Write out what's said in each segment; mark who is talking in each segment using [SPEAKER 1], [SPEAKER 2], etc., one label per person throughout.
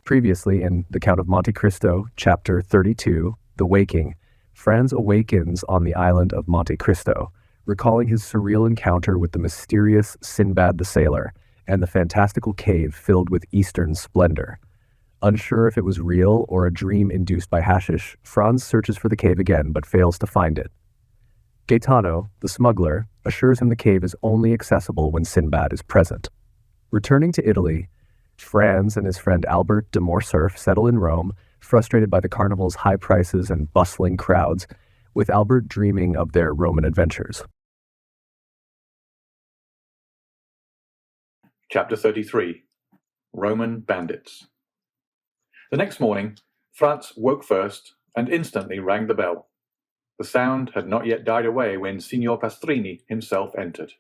[SPEAKER 1] Previously in The Count of Monte Cristo, Chapter 32, The Waking, Franz awakens on the island of Monte Cristo, recalling his surreal encounter with the mysterious Sinbad the Sailor and the fantastical cave filled with Eastern splendor. Unsure if it was real or a dream induced by hashish, Franz searches for the cave again but fails to find it. Gaetano, the smuggler, assures him the cave is only accessible when Sinbad is present. Returning to Italy, Franz and his friend Albert de Morcerf settle in Rome, frustrated by the carnival's high prices and bustling crowds, with Albert dreaming of their Roman adventures.
[SPEAKER 2] Chapter 33. Roman Bandits. The next morning, Franz woke first and instantly rang the bell. The sound had not yet died away when Signor Pastrini himself entered.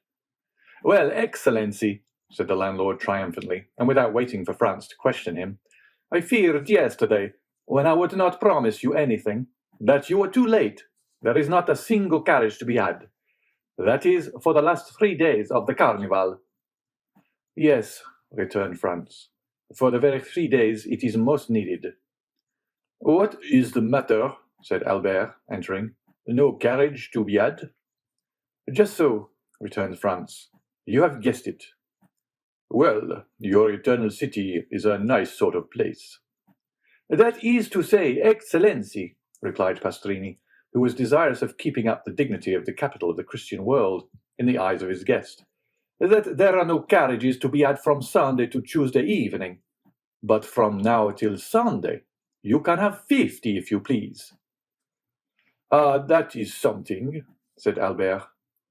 [SPEAKER 2] "Well, Excellency," said the landlord triumphantly, and without waiting for Franz to question him, "I feared yesterday, when I would not promise you anything, that you were too late. There is not a single carriage to be had. That is for the last 3 days of the Carnival." "Yes," returned Franz. "For the very 3 days it is most needed." "What is the matter?" said Albert, entering. "No carriage to be had?" "Just so," returned Franz. "You have guessed it." "Well, your eternal city is a nice sort of place." "That is to say, Excellency," replied Pastrini, who was desirous of keeping up the dignity of the capital of the Christian world in the eyes of his guest, "that there are no carriages to be had from Sunday to Tuesday evening. But from now till Sunday, you can have 50 if you please." "Ah, that is something," said Albert.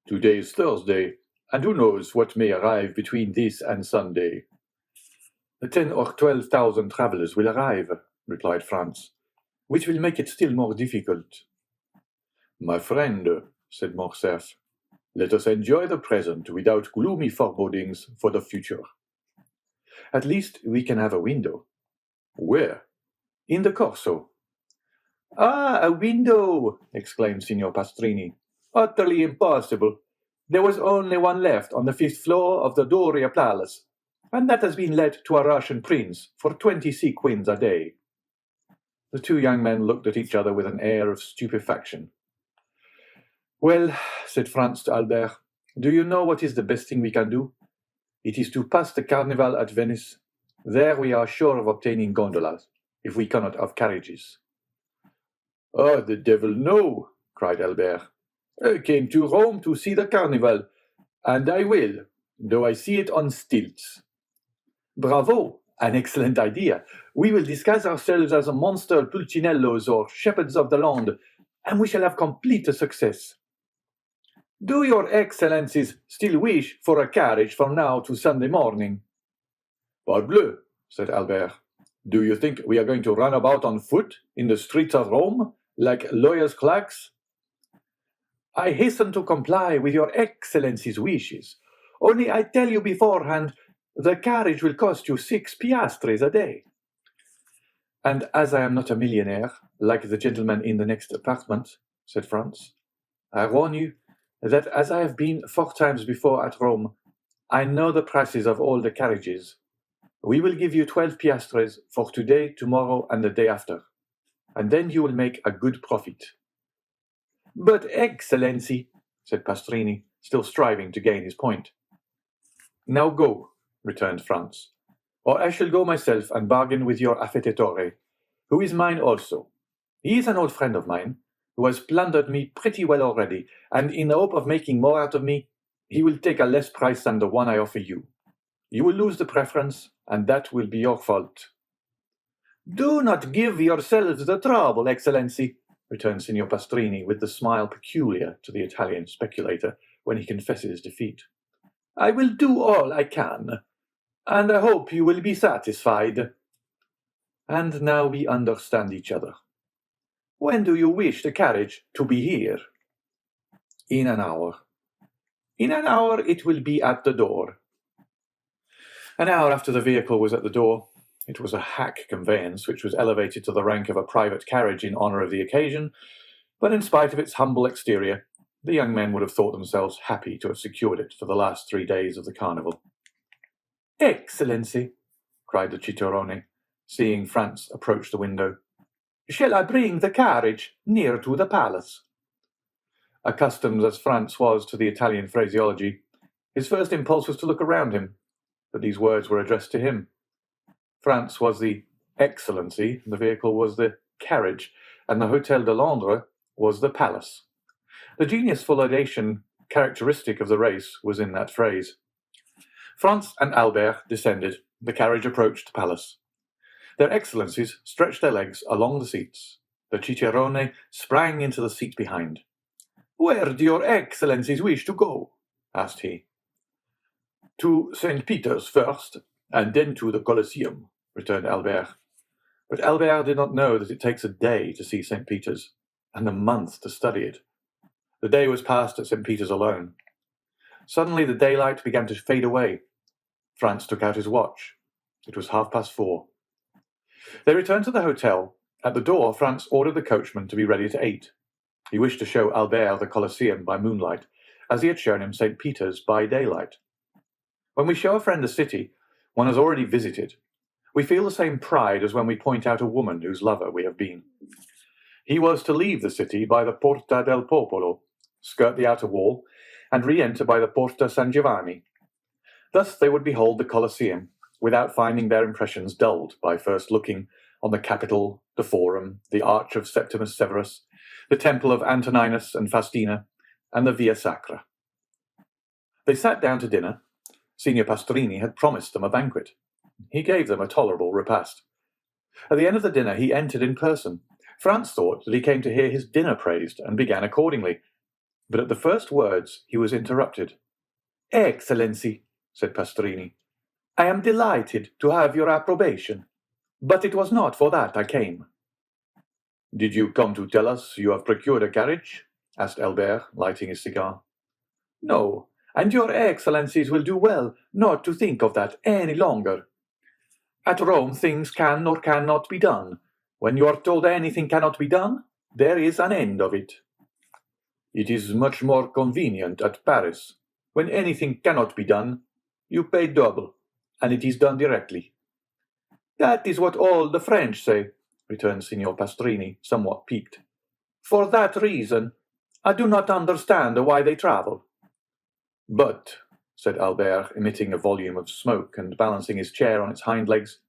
[SPEAKER 2] "Today is Thursday, and who knows what may arrive between this and Sunday?" 10 or 12,000 travellers will arrive," replied Franz, "which will make it still more difficult." "My friend," said Morcerf, "let us enjoy the present without gloomy forebodings for the future." "At least we can have a window." "Where?" "In the Corso." "Ah, a window!" exclaimed Signor Pastrini. "Utterly impossible. There was only one left on the 5th floor of the Doria Palace, and that has been let to a Russian prince for 20 sequins a day." The two young men looked at each other with an air of stupefaction. "Well," said Franz to Albert, "do you know what is the best thing we can do? It is to pass the Carnival at Venice. There we are sure of obtaining gondolas, if we cannot have carriages." "Oh, the devil, no!" cried Albert. "I came to Rome to see the Carnival, and I will, though I see it on stilts." "Bravo! An excellent idea. We will disguise ourselves as monster pulcinellos or shepherds of the land, and we shall have complete success." "Do your excellencies still wish for a carriage from now to Sunday morning?" "Parbleu," said Albert. "Do you think we are going to run about on foot in the streets of Rome, like lawyers' clerks?" "I hasten to comply with your excellency's wishes. Only I tell you beforehand, the carriage will cost you 6 piastres a day." "And as I am not a millionaire, like the gentleman in the next apartment," said Franz, "I warn you that as I have been 4 times before at Rome, I know the prices of all the carriages. We will give you 12 piastres for today, tomorrow, and the day after, and then you will make a good profit." "But, Excellency," said Pastrini, still striving to gain his point. "Now go," returned Franz, "or I shall go myself and bargain with your affettatore, who is mine also. He is an old friend of mine, who has plundered me pretty well already, and in the hope of making more out of me, he will take a less price than the one I offer you. You will lose the preference, and that will be your fault." "Do not give yourselves the trouble, Excellency," returned Signor Pastrini with the smile peculiar to the Italian speculator when he confesses defeat. "I will do all I can, and I hope you will be satisfied. And now we understand each other. When do you wish the carriage to be here?" "In an hour." "In an hour it will be at the door." An hour after the vehicle was at the door. It was a hack conveyance, which was elevated to the rank of a private carriage in honour of the occasion, but in spite of its humble exterior, the young men would have thought themselves happy to have secured it for the last 3 days of the Carnival. "Excellency," cried the Cicerone, seeing Franz approach the window. "Shall I bring the carriage near to the palace?" Accustomed as Franz was to the Italian phraseology, his first impulse was to look around him, but these words were addressed to him. Franz was the Excellency, the vehicle was the carriage, and the Hôtel de Londres was the palace. The genius for laudation characteristic of the race was in that phrase. Franz and Albert descended. The carriage approached the palace. Their Excellencies stretched their legs along the seats. The Cicerone sprang into the seat behind. "Where do your Excellencies wish to go?" asked he. "To St. Peter's first, and then to the Colosseum," returned Albert. But Albert did not know that it takes a day to see St. Peter's, and a month to study it. The day was passed at St. Peter's alone. Suddenly the daylight began to fade away. Franz took out his watch. It was 4:30. They returned to the hotel. At the door, Franz ordered the coachman to be ready to 8. He wished to show Albert the Colosseum by moonlight, as he had shown him St. Peter's by daylight. When we show a friend a city one has already visited, we feel the same pride as when we point out a woman whose lover we have been. He was to leave the city by the Porta del Popolo, skirt the outer wall, and re-enter by the Porta San Giovanni. Thus they would behold the Colosseum, without finding their impressions dulled by first looking on the Capitol, the Forum, the Arch of Septimus Severus, the Temple of Antoninus and Faustina, and the Via Sacra. They sat down to dinner. Signor Pastrini had promised them a banquet. He gave them a tolerable repast. At the end of the dinner he entered in person. Franz thought that he came to hear his dinner praised, and began accordingly. But at the first words he was interrupted. "Excellency," said Pastrini, "I am delighted to have your approbation, but it was not for that I came." "Did you come to tell us you have procured a carriage?" asked Albert, lighting his cigar. "No, and your Excellencies will do well not to think of that any longer. At Rome things can or cannot be done. When you are told anything cannot be done, there is an end of it. It is much more convenient at Paris. When anything cannot be done, you pay double, and it is done directly." "That is what all the French say," returned Signor Pastrini, somewhat piqued. "For that reason, I do not understand why they travel." "But," said Albert, emitting a volume of smoke and balancing his chair on its hind legs,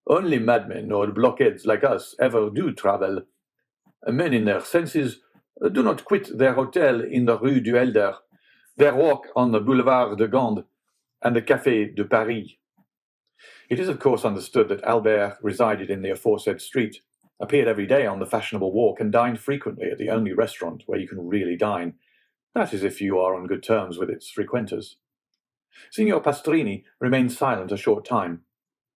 [SPEAKER 2] "only madmen or blockheads like us ever do travel. Men in their senses do not quit their hotel in the Rue du Helder, their walk on the Boulevard de Gand, and the Café de Paris." It is of course understood that Albert resided in the aforesaid street, appeared every day on the fashionable walk, and dined frequently at the only restaurant where you can really dine. That is, if you are on good terms with its frequenters. Signor Pastrini remained silent a short time.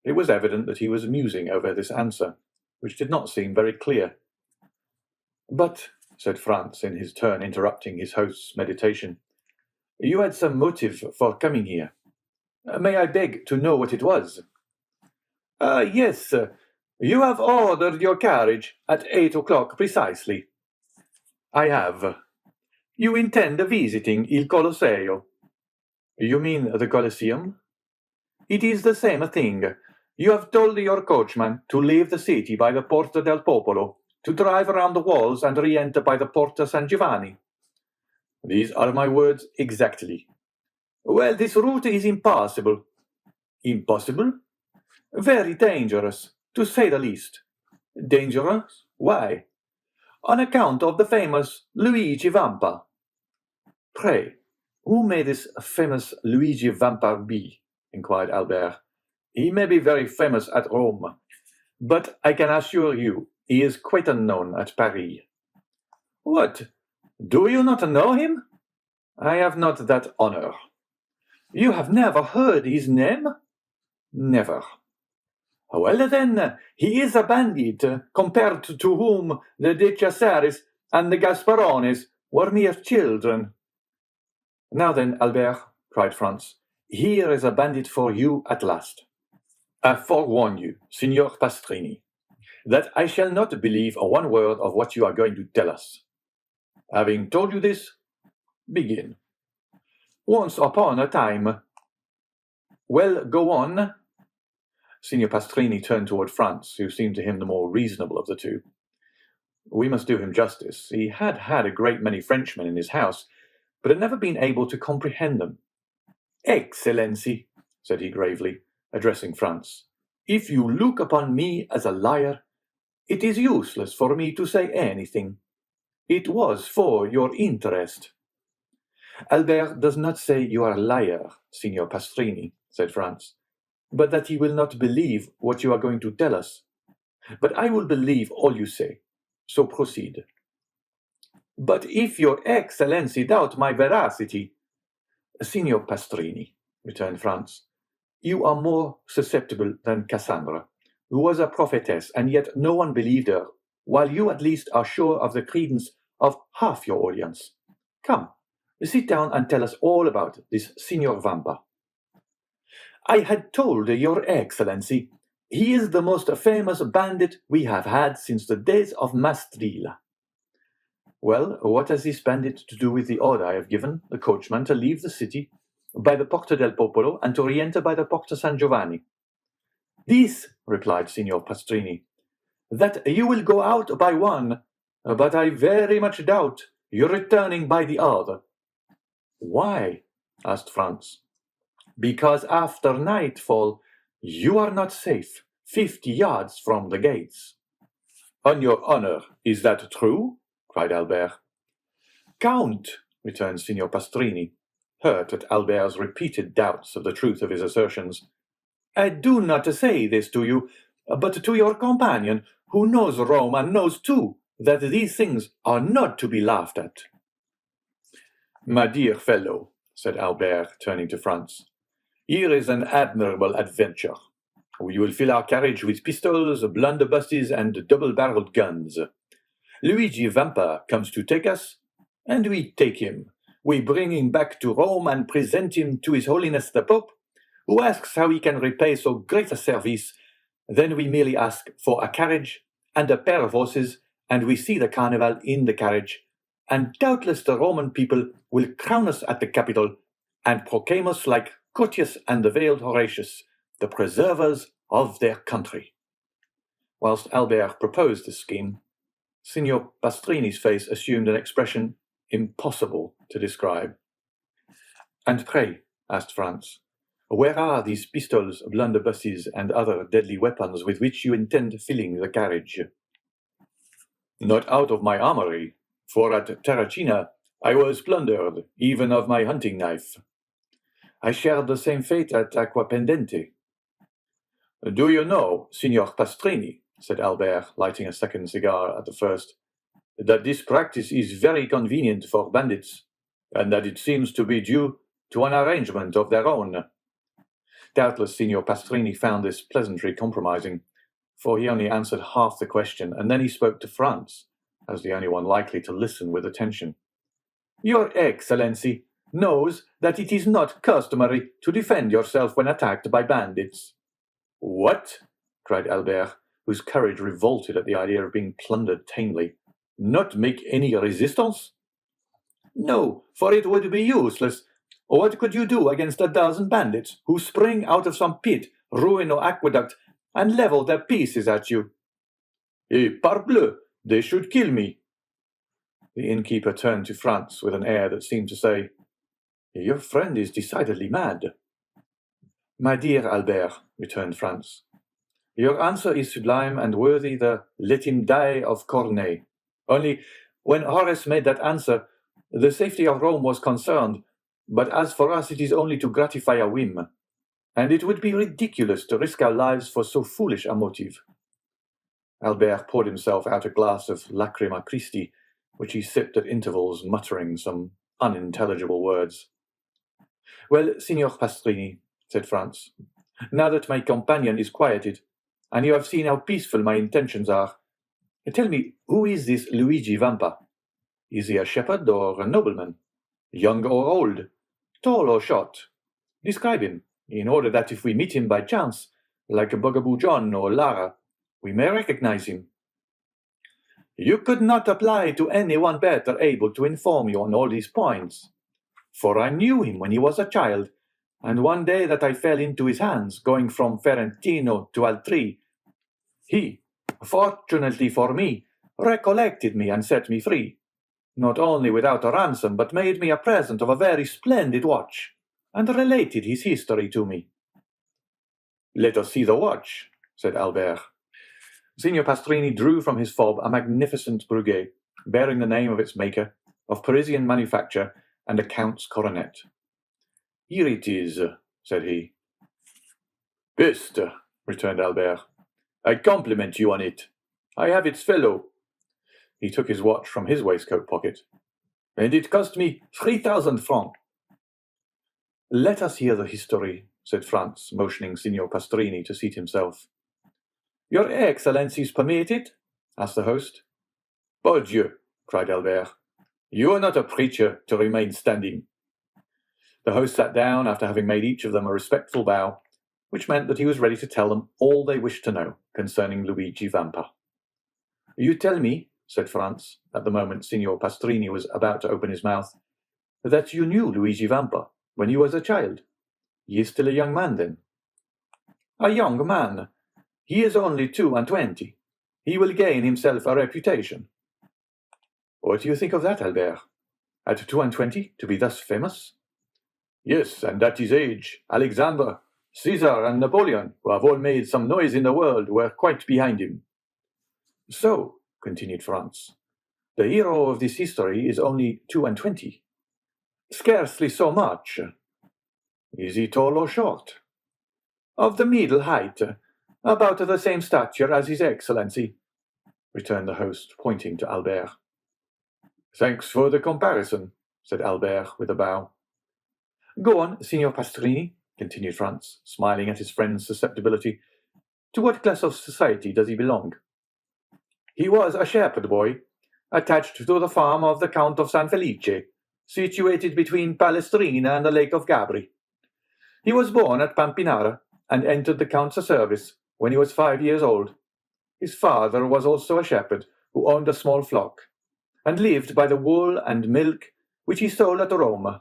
[SPEAKER 2] It was evident that he was musing over this answer, which did not seem very clear. "But," said Franz, in his turn interrupting his host's meditation, "you had some motive for coming here. May I beg to know what it was?" "Yes, you have ordered your carriage at 8 o'clock precisely." "I have." "You intend visiting il Colosseo." "You mean the Colosseum?" "It is the same thing. You have told your coachman to leave the city by the Porta del Popolo, to drive around the walls and re-enter by the Porta San Giovanni." "These are my words exactly." "Well, this route is impossible." "Impossible?" "Very dangerous, to say the least." "Dangerous? Why?" "On account of the famous Luigi Vampa." "Pray, who may this famous Luigi Vampa be?" inquired Albert. "He may be very famous at Rome, but I can assure you he is quite unknown at Paris." "What? Do you not know him?" "I have not that honor." "You have never heard his name?" "Never." "Well, then, he is a bandit, compared to whom the De Caceres and the Gasparones were mere children." "Now then, Albert," cried Franz, "here is a bandit for you at last." "I forewarn you, Signor Pastrini, that I shall not believe one word of what you are going to tell us. Having told you this, begin." "Once upon a time." "Well, go on." Signor Pastrini turned toward Franz, who seemed to him the more reasonable of the two. We must do him justice. He had had a great many Frenchmen in his house, but had never been able to comprehend them. Excellency, said he gravely, addressing Franz, if you look upon me as a liar, it is useless for me to say anything. It was for your interest. Albert does not say you are a liar, Signor Pastrini, said Franz, but that he will not believe what you are going to tell us. But I will believe all you say, so proceed. But if your Excellency doubt my veracity, Signor Pastrini, returned Franz, you are more susceptible than Cassandra, who was a prophetess, and yet no one believed her, while you at least are sure of the credence of half your audience. Come, sit down and tell us all about this Signor Vampa. I had told your Excellency, he is the most famous bandit we have had since the days of Mastrilla. Well, what has this bandit to do with the order I have given the coachman to leave the city by the Porta del Popolo and to re-enter by the Porta San Giovanni? This, replied Signor Pastrini, that you will go out by one, but I very much doubt your returning by the other. Why? Asked Franz. Because after nightfall you are not safe 50 yards from the gates. On your honor, is that true? Cried Albert. Count, returned Signor Pastrini, hurt at Albert's repeated doubts of the truth of his assertions. I do not say this to you, but to your companion, who knows Rome and knows too that these things are not to be laughed at. My dear fellow, said Albert, turning to Franz, here is an admirable adventure. We will fill our carriage with pistols, blunderbusses, and double-barreled guns. Luigi Vampa comes to take us, and we take him. We bring him back to Rome and present him to His Holiness the Pope, who asks how he can repay so great a service. Then we merely ask for a carriage and a pair of horses, and we see the Carnival in the carriage, and doubtless the Roman people will crown us at the Capitol and proclaim us like Curtius and the veiled Horatius, the preservers of their country. Whilst Albert proposed this scheme, Signor Pastrini's face assumed an expression impossible to describe. And pray, asked Franz, where are these pistols, blunderbusses, and other deadly weapons with which you intend filling the carriage? Not out of my armory, for at Terracina I was plundered even of my hunting knife. I shared the same fate at Acquapendente. Do you know, Signor Pastrini, said Albert, lighting a second cigar at the first, that this practice is very convenient for bandits, and that it seems to be due to an arrangement of their own. Doubtless Signor Pastrini found this pleasantry compromising, for he only answered half the question, and then he spoke to Franz, as the only one likely to listen with attention. Your Excellency knows that it is not customary to defend yourself when attacked by bandits. What? Cried Albert, whose courage revolted at the idea of being plundered tamely. Not make any resistance? No, for it would be useless. What could you do against a dozen bandits who spring out of some pit, ruin, or aqueduct, and level their pieces at you? Parbleu, they should kill me. The innkeeper turned to Franz with an air that seemed to say, Your friend is decidedly mad. My dear Albert, returned Franz, your answer is sublime and worthy the let him die of Corneille. Only, when Horace made that answer, the safety of Rome was concerned, but as for us it is only to gratify a whim, and it would be ridiculous to risk our lives for so foolish a motive. Albert poured himself out a glass of Lacrima Christi, which he sipped at intervals, muttering some unintelligible words. Well, Signor Pastrini, said Franz, now that my companion is quieted, and you have seen how peaceful my intentions are, tell me, who is this Luigi Vampa? Is he a shepherd or a nobleman? Young or old? Tall or short? Describe him, in order that if we meet him by chance, like Bugaboo John or Lara, we may recognize him. You could not apply to anyone better able to inform you on all these points, for I knew him when he was a child, and one day that I fell into his hands, going from Ferentino to Altri, he, fortunately for me, recollected me and set me free, not only without a ransom, but made me a present of a very splendid watch, and related his history to me. Let us see the watch, said Albert. Signor Pastrini drew from his fob a magnificent Breguet, bearing the name of its maker, of Parisian manufacture, and a count's coronet. Here it is, said he. Best, returned Albert. I compliment you on it. I have its fellow. He took his watch from his waistcoat pocket. And it cost me 3,000 francs. Let us hear the history, said Franz, motioning Signor Pastrini to seat himself. Your Excellencies permit it? asked the host. Bon Dieu, cried Albert. You are not a preacher to remain standing. The host sat down after having made each of them a respectful bow, which meant that he was ready to tell them all they wished to know concerning Luigi Vampa. You tell me, said Franz, at the moment Signor Pastrini was about to open his mouth, that you knew Luigi Vampa when he was a child. He is still a young man, then? A young man? He is only 22. He will gain himself a reputation. What do you think of that, Albert? At 22 to be thus famous? Yes, and at his age, Alexander, Caesar, and Napoleon, who have all made some noise in the world, were quite behind him. So, continued Franz, the hero of this history is only 22. Scarcely so much. Is he tall or short? Of the middle height, about the same stature as His Excellency, returned the host, pointing to Albert. Thanks for the comparison, said Albert with a bow. Go on, Signor Pastrini, continued Franz, smiling at his friend's susceptibility. To what class of society does he belong? He was a shepherd boy, attached to the farm of the Count of San Felice, situated between Palestrina and the Lake of Gabri. He was born at Pampinara, and entered the Count's service when he was 5 years old. His father was also a shepherd, who owned a small flock, and lived by the wool and milk which he sold at Rome.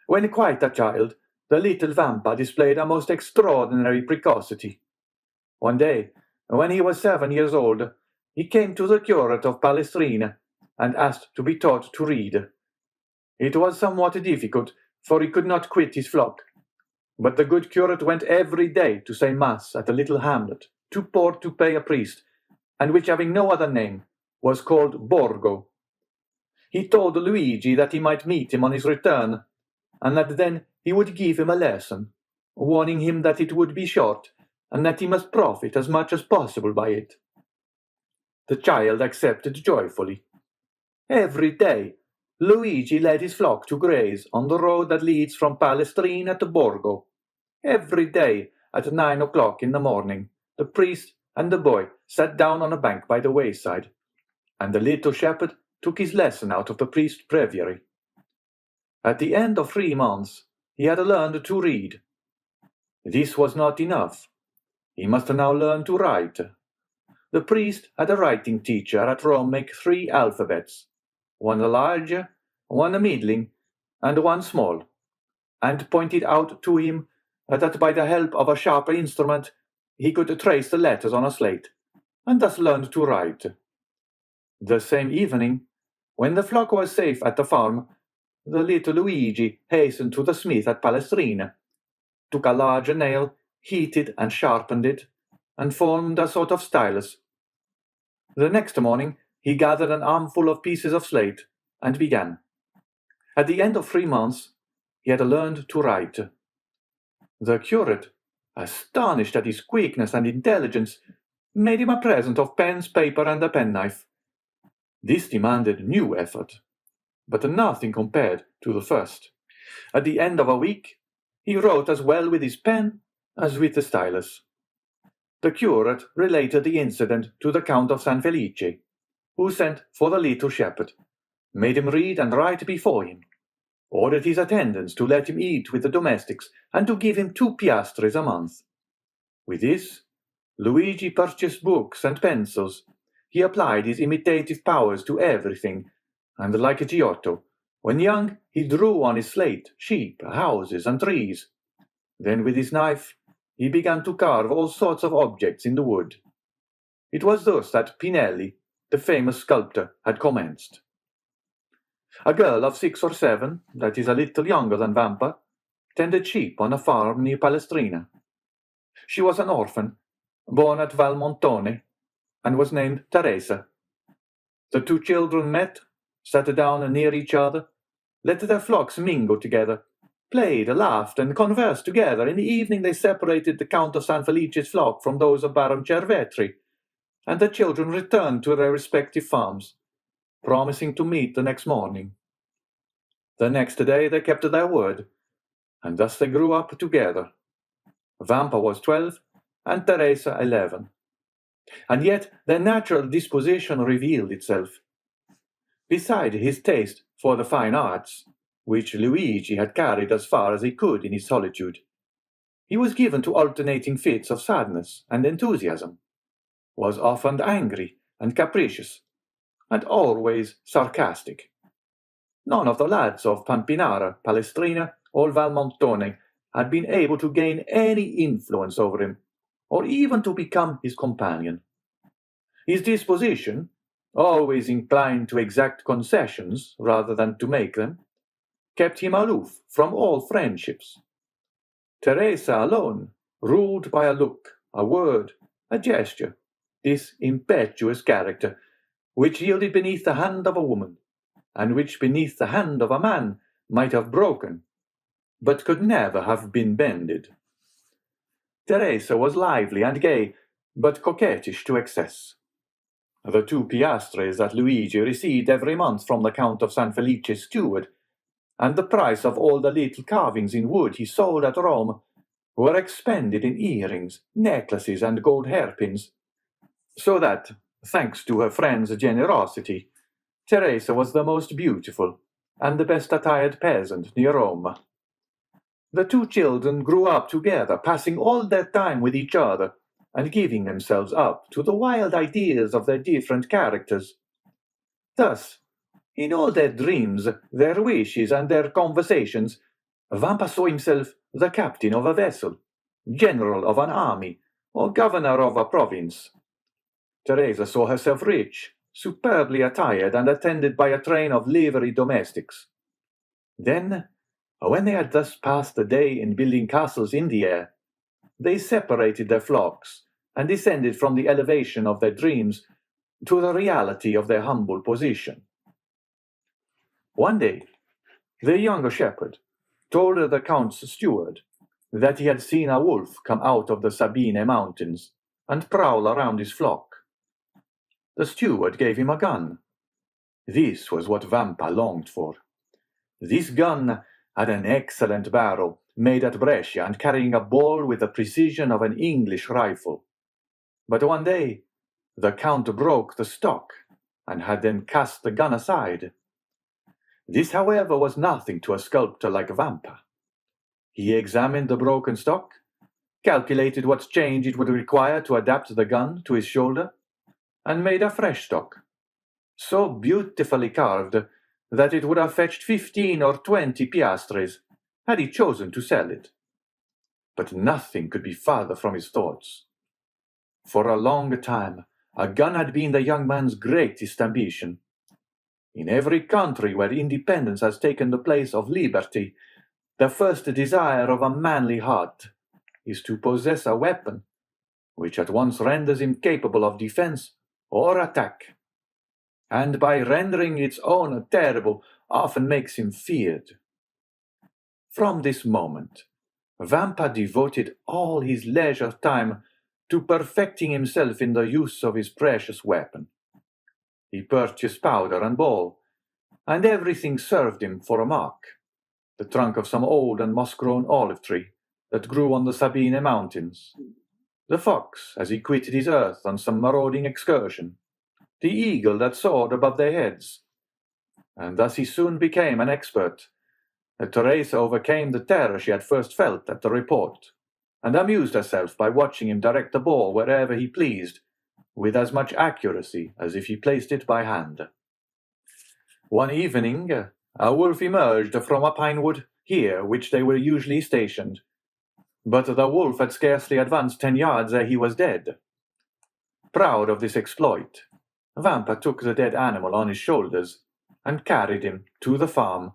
[SPEAKER 2] When quite a child, the little Vampa displayed a most extraordinary precocity. One day, when he was 7 years old, he came to the curate of Palestrina and asked to be taught to read. It was somewhat difficult, for he could not quit his flock, but the good curate went every day to say mass at a little hamlet, too poor to pay a priest, and which, having no other name, was called Borgo. He told Luigi that he might meet him on his return, and that then he would give him a lesson, warning him that it would be short, and that he must profit as much as possible by it. The child accepted joyfully. Every day, Luigi led his flock to graze on the road that leads from Palestrina to Borgo. Every day, at 9 o'clock in the morning, the priest and the boy sat down on a bank by the wayside, and the little shepherd took his lesson out of the priest's breviary. At the end of 3 months, he had learned to read. This was not enough. He must now learn to write. The priest had a writing teacher at Rome make 3 alphabets, one large, one middling, and one small, and pointed out to him that by the help of a sharp instrument he could trace the letters on a slate, and thus learned to write. The same evening, when the flock was safe at the farm, the little Luigi hastened to the smith at Palestrina, took a large nail, heated and sharpened it, and formed a sort of stylus. The next morning he gathered an armful of pieces of slate, and began. At the end of 3 months he had learned to write. The curate, astonished at his quickness and intelligence, made him a present of pens, paper, and a penknife. This demanded new effort, but nothing compared to the first. At the end of a week, he wrote as well with his pen as with the stylus. The curate related the incident to the Count of San Felice, who sent for the little shepherd, made him read and write before him, ordered his attendants to let him eat with the domestics, and to give him 2 piastres a month. With this, Luigi purchased books and pencils. He applied his imitative powers to everything, and like Giotto, when young, he drew on his slate sheep, houses, and trees, Then with his knife he began to carve all sorts of objects in the wood. It was thus that Pinelli, the famous sculptor, had commenced. A girl of 6 or 7, that is a little younger than Vampa, tended sheep on a farm near Palestrina. She was an orphan, born at Valmontone, and was named Teresa. The two children met, sat down near each other, let their flocks mingle together, played, laughed, and conversed together. In the evening they separated the Count of San Felice's flock from those of Baron Cervetri, and the children returned to their respective farms, promising to meet the next morning. The next day they kept their word, and thus they grew up together. Vampa was 12, and Teresa 11. And yet their natural disposition revealed itself. Beside his taste for the fine arts, which Luigi had carried as far as he could in his solitude, he was given to alternating fits of sadness and enthusiasm, was often angry and capricious, and always sarcastic. None of the lads of Pampinara, Palestrina, or Valmontone had been able to gain any influence over him, or even to become his companion. His disposition, always inclined to exact concessions rather than to make them, kept him aloof from all friendships. Teresa alone ruled by a look, a word, a gesture, this impetuous character, which yielded beneath the hand of a woman, and which beneath the hand of a man might have broken, but could never have been bended. Teresa was lively and gay, but coquettish to excess. The 2 piastres that Luigi received every month from the Count of San Felice's steward, and the price of all the little carvings in wood he sold at Rome, were expended in earrings, necklaces, and gold hairpins, so that, thanks to her friend's generosity, Teresa was the most beautiful and the best attired peasant near Rome. The 2 children grew up together, passing all their time with each other, and giving themselves up to the wild ideas of their different characters. Thus, in all their dreams, their wishes, and their conversations, Vampa saw himself the captain of a vessel, general of an army, or governor of a province. Teresa saw herself rich, superbly attired, and attended by a train of livery domestics. Then, when they had thus passed the day in building castles in the air, they separated their flocks and descended from the elevation of their dreams to the reality of their humble position. One day, the younger shepherd told the count's steward that he had seen a wolf come out of the Sabine mountains and prowl around his flock. The steward gave him a gun. This was what Vampa longed for. This gun had an excellent barrel, made at Brescia and carrying a ball with the precision of an English rifle. But one day the count broke the stock, and had then cast the gun aside. This, however, was nothing to a sculptor like Vampa. He examined the broken stock, calculated what change it would require to adapt the gun to his shoulder, and made a fresh stock, so beautifully carved that it would have fetched 15 or 20 piastres had he chosen to sell it. But nothing could be farther from his thoughts. For a long time, a gun had been the young man's greatest ambition. In every country where independence has taken the place of liberty, the first desire of a manly heart is to possess a weapon which at once renders him capable of defense or attack, and by rendering its owner terrible, often makes him feared. From this moment, Vampa devoted all his leisure time to perfecting himself in the use of his precious weapon. He purchased powder and ball, and everything served him for a mark, the trunk of some old and moss-grown olive tree that grew on the Sabine mountains, the fox as he quitted his earth on some marauding excursion, the eagle that soared above their heads. And thus he soon became an expert. Teresa overcame the terror she had first felt at the report, and amused herself by watching him direct the ball wherever he pleased, with as much accuracy as if he placed it by hand. One evening, a wolf emerged from a pine wood here which they were usually stationed, but the wolf had scarcely advanced 10 yards ere he was dead. Proud of this exploit, Vampa took the dead animal on his shoulders and carried him to the farm.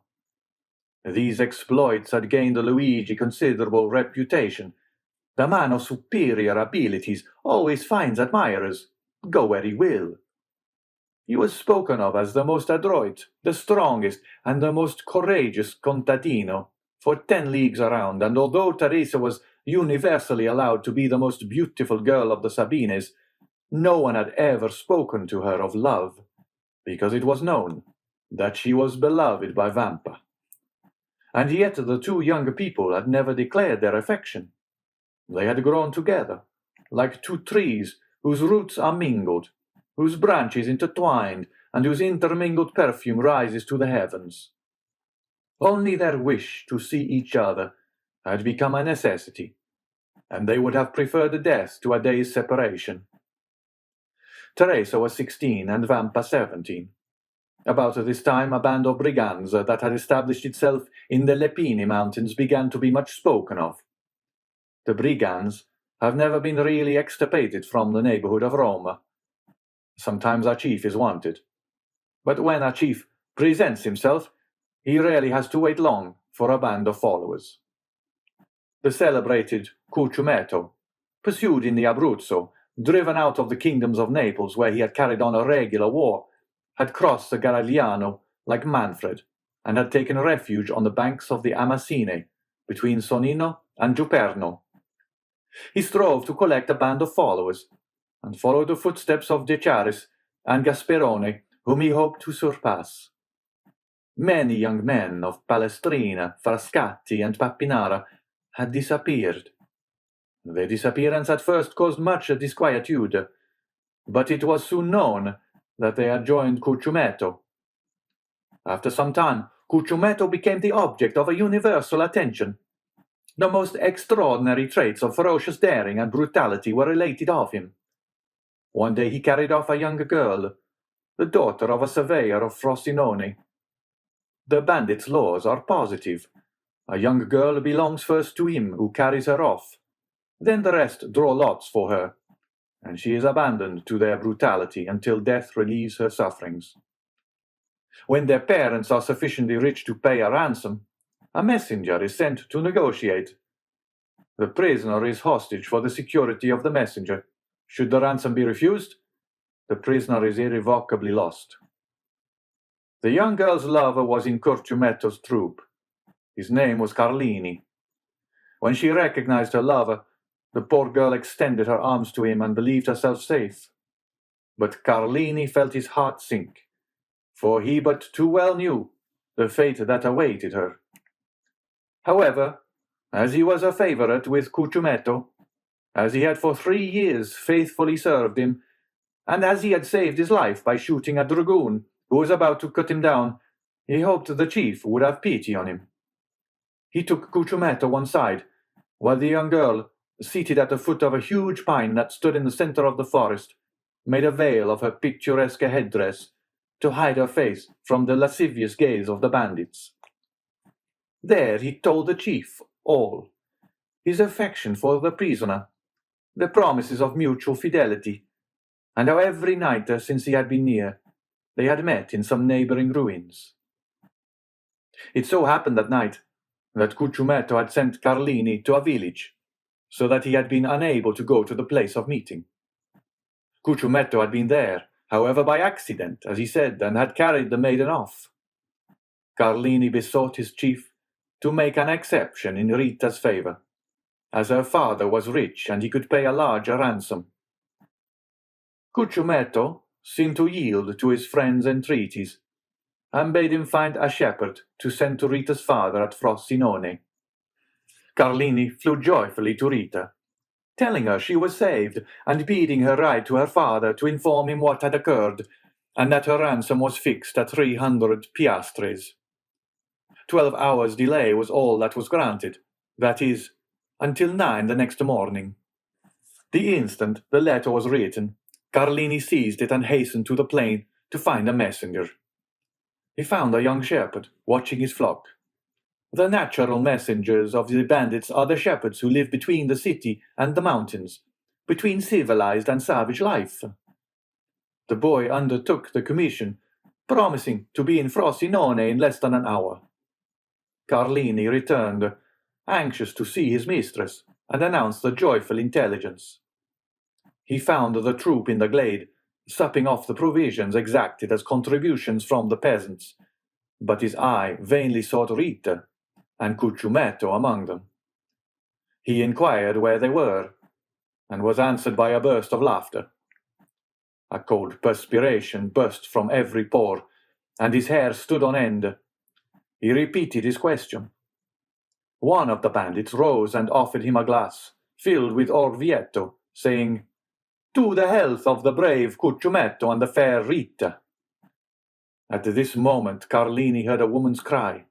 [SPEAKER 2] These exploits had gained Luigi considerable reputation. The man of superior abilities always finds admirers, go where he will. He was spoken of as the most adroit, the strongest, and the most courageous contadino for 10 leagues around, and although Teresa was universally allowed to be the most beautiful girl of the Sabines, no one had ever spoken to her of love, because it was known that she was beloved by Vampa. And yet the two young people had never declared their affection. They had grown together, like two trees whose roots are mingled, whose branches intertwined, and whose intermingled perfume rises to the heavens. Only their wish to see each other had become a necessity, and they would have preferred death to a day's separation. Teresa was 16 and Vampa 17. About this time a band of brigands that had established itself in the Lepini mountains began to be much spoken of. The brigands have never been really extirpated from the neighborhood of Rome. Sometimes a chief is wanted, but when a chief presents himself, he rarely has to wait long for a band of followers. The celebrated Cucumetto, pursued in the Abruzzo, driven out of the kingdoms of Naples where he had carried on a regular war, had crossed the Garigliano like Manfred, and had taken refuge on the banks of the Amasine, between Sonnino and Giuperno. He strove to collect a band of followers, and follow the footsteps of De Charis and Gasperone, whom he hoped to surpass. Many young men of Palestrina, Frascati, and Pappinara had disappeared. Their disappearance at first caused much disquietude, but it was soon known that they had joined Cucumetto. After some time, Cucumetto became the object of a universal attention. The most extraordinary traits of ferocious daring and brutality were related of him. One day he carried off a young girl, the daughter of a surveyor of Frosinone. The bandit's laws are positive. A young girl belongs first to him who carries her off. Then the rest draw lots for her, and she is abandoned to their brutality until death relieves her sufferings. When their parents are sufficiently rich to pay a ransom, a messenger is sent to negotiate. The prisoner is hostage for the security of the messenger. Should the ransom be refused, the prisoner is irrevocably lost. The young girl's lover was in Cucumetto's troop. His name was Carlini. When she recognized her lover, the poor girl extended her arms to him and believed herself safe. But Carlini felt his heart sink, for he but too well knew the fate that awaited her. However, as he was a favorite with Cucumetto, as he had for 3 years faithfully served him, and as he had saved his life by shooting a dragoon who was about to cut him down, he hoped the chief would have pity on him. He took Cucumetto one side, while the young girl, seated at the foot of a huge pine that stood in the center of the forest, made a veil of her picturesque headdress to hide her face from the lascivious gaze of the bandits. There he told the chief all, his affection for the prisoner, the promises of mutual fidelity, and how every night since he had been near, they had met in some neighboring ruins. It so happened that night that Cucumetto had sent Carlini to a village, so that he had been unable to go to the place of meeting. Cucumetto had been there, however, by accident, as he said, and had carried the maiden off. Carlini besought his chief to make an exception in Rita's favor, as her father was rich and he could pay a larger ransom. Cucumetto seemed to yield to his friend's entreaties, and bade him find a shepherd to send to Rita's father at Frosinone. Carlini flew joyfully to Rita, telling her she was saved, and bidding her write to her father to inform him what had occurred, and that her ransom was fixed at 300 piastres. 12 hours' delay was all that was granted, that is, until 9 the next morning. The instant the letter was written, Carlini seized it and hastened to the plain to find a messenger. He found a young shepherd watching his flock. The natural messengers of the bandits are the shepherds who live between the city and the mountains, between civilized and savage life. The boy undertook the commission, promising to be in Frosinone in less than an hour. Carlini returned, anxious to see his mistress, and announced the joyful intelligence. He found the troop in the glade, supping off the provisions exacted as contributions from the peasants, but his eye vainly sought Rita, and Cucumetto among them. He inquired where they were, and was answered by a burst of laughter. A cold perspiration burst from every pore, and his hair stood on end. He repeated his question. One of the bandits rose and offered him a glass, filled with Orvieto, saying, "To the health of the brave Cucumetto and the fair Rita." At this moment Carlini heard a woman's cry.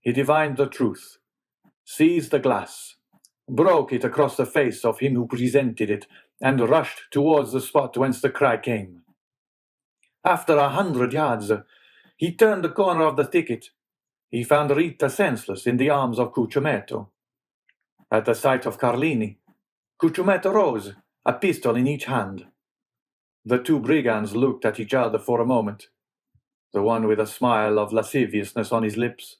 [SPEAKER 2] He divined the truth, seized the glass, broke it across the face of him who presented it, and rushed towards the spot whence the cry came. After 100 yards, he turned the corner of the thicket. He found Rita senseless in the arms of Cucumetto. At the sight of Carlini, Cucumetto rose, a pistol in each hand. The two brigands looked at each other for a moment, the one with a smile of lasciviousness on his lips,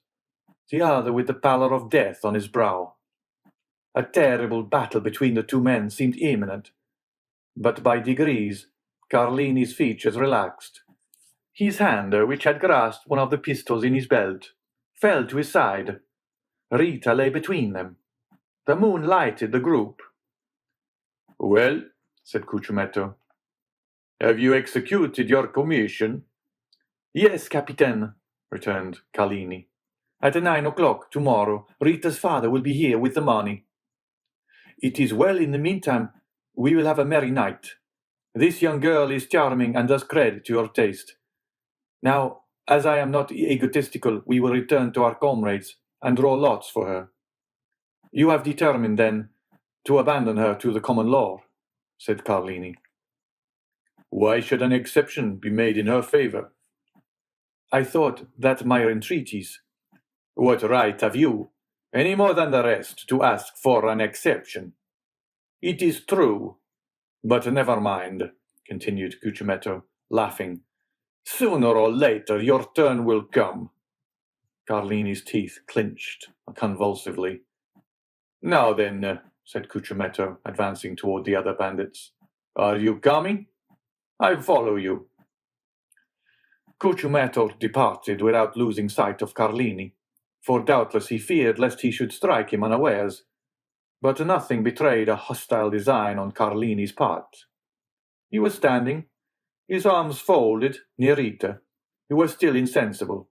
[SPEAKER 2] the other with the pallor of death on his brow. A terrible battle between the two men seemed imminent, but by degrees Carlini's features relaxed. His hand, which had grasped one of the pistols in his belt, fell to his side. Rita lay between them. The moon lighted the group. "Well," said Cucumetto, "have you executed your commission?" "Yes, Capitaine," returned Carlini. "At 9 o'clock tomorrow, Rita's father will be here with the money. It is well. In the meantime, we will have a merry night. This young girl is charming and does credit to your taste. Now, as I am not egotistical, we will return to our comrades and draw lots for her." "You have determined, then, to abandon her to the common law," said Carlini. "Why should an exception be made in her favor?" "I thought that my entreaties—" "What right have you, any more than the rest, to ask for an exception?" "It is true. But never mind," continued Cucumetto, laughing. "Sooner or later your turn will come." Carlini's teeth clinched convulsively. "Now then," said Cucumetto, advancing toward the other bandits. "Are you coming? I follow you." Cucumetto departed without losing sight of Carlini, for doubtless he feared lest he should strike him unawares. But nothing betrayed a hostile design on Carlini's part. He was standing, his arms folded, near Rita, who was still insensible.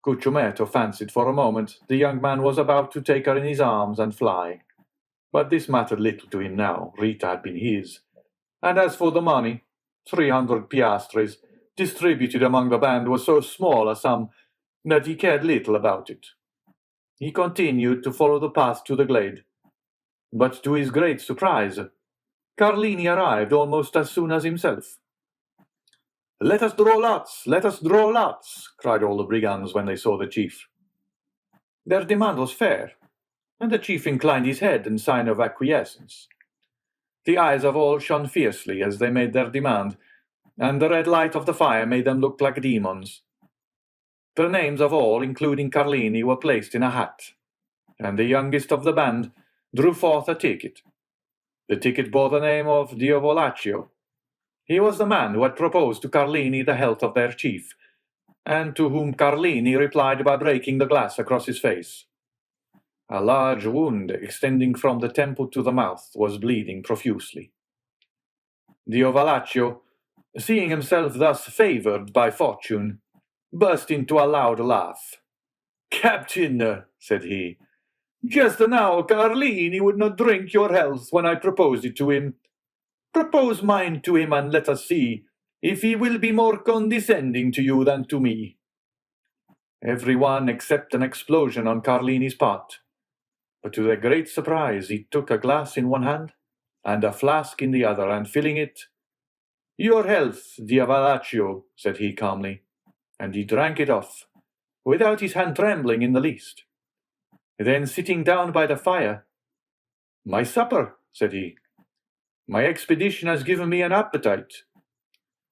[SPEAKER 2] Cucumetto fancied for a moment the young man was about to take her in his arms and fly. But this mattered little to him now. Rita had been his. And as for the money, 300 piastres, distributed among the band, was so small a sum that he cared little about it. He continued to follow the path to the glade. But to his great surprise, Carlini arrived almost as soon as himself. "Let us draw lots! Let us draw lots!" cried all the brigands when they saw the chief. Their demand was fair, and the chief inclined his head in sign of acquiescence. The eyes of all shone fiercely as they made their demand, and the red light of the fire made them look like demons. The names of all, including Carlini, were placed in a hat, and the youngest of the band drew forth a ticket. The ticket bore the name of Diavolaccio. He was the man who had proposed to Carlini the health of their chief, and to whom Carlini replied by breaking the glass across his face. A large wound extending from the temple to the mouth was bleeding profusely. Diavolaccio, seeing himself thus favored by fortune, burst into a loud laugh. "Captain," said he, "just now Carlini would not drink your health when I proposed it to him. Propose mine to him, and let us see if he will be more condescending to you than to me." Every one except an explosion on Carlini's part. But to their great surprise, he took a glass in one hand and a flask in the other, and filling it, "Your health, Diavolaccio," said he calmly, and he drank it off, without his hand trembling in the least. Then sitting down by the fire, "My supper," said he. "My expedition has given me an appetite."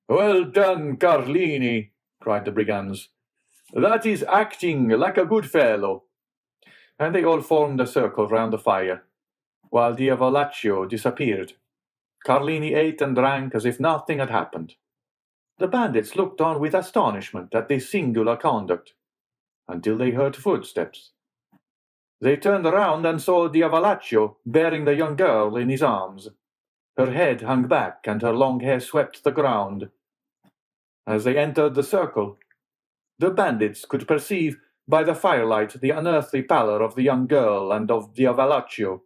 [SPEAKER 2] "Well done, Carlini," cried the brigands. "That is acting like a good fellow." And they all formed a circle round the fire, while Diavolaccio disappeared. Carlini ate and drank as if nothing had happened. The bandits looked on with astonishment at this singular conduct, until they heard footsteps. They turned round and saw Diavolaccio bearing the young girl in his arms. Her head hung back and her long hair swept the ground. As they entered the circle, the bandits could perceive by the firelight the unearthly pallor of the young girl and of Diavolaccio.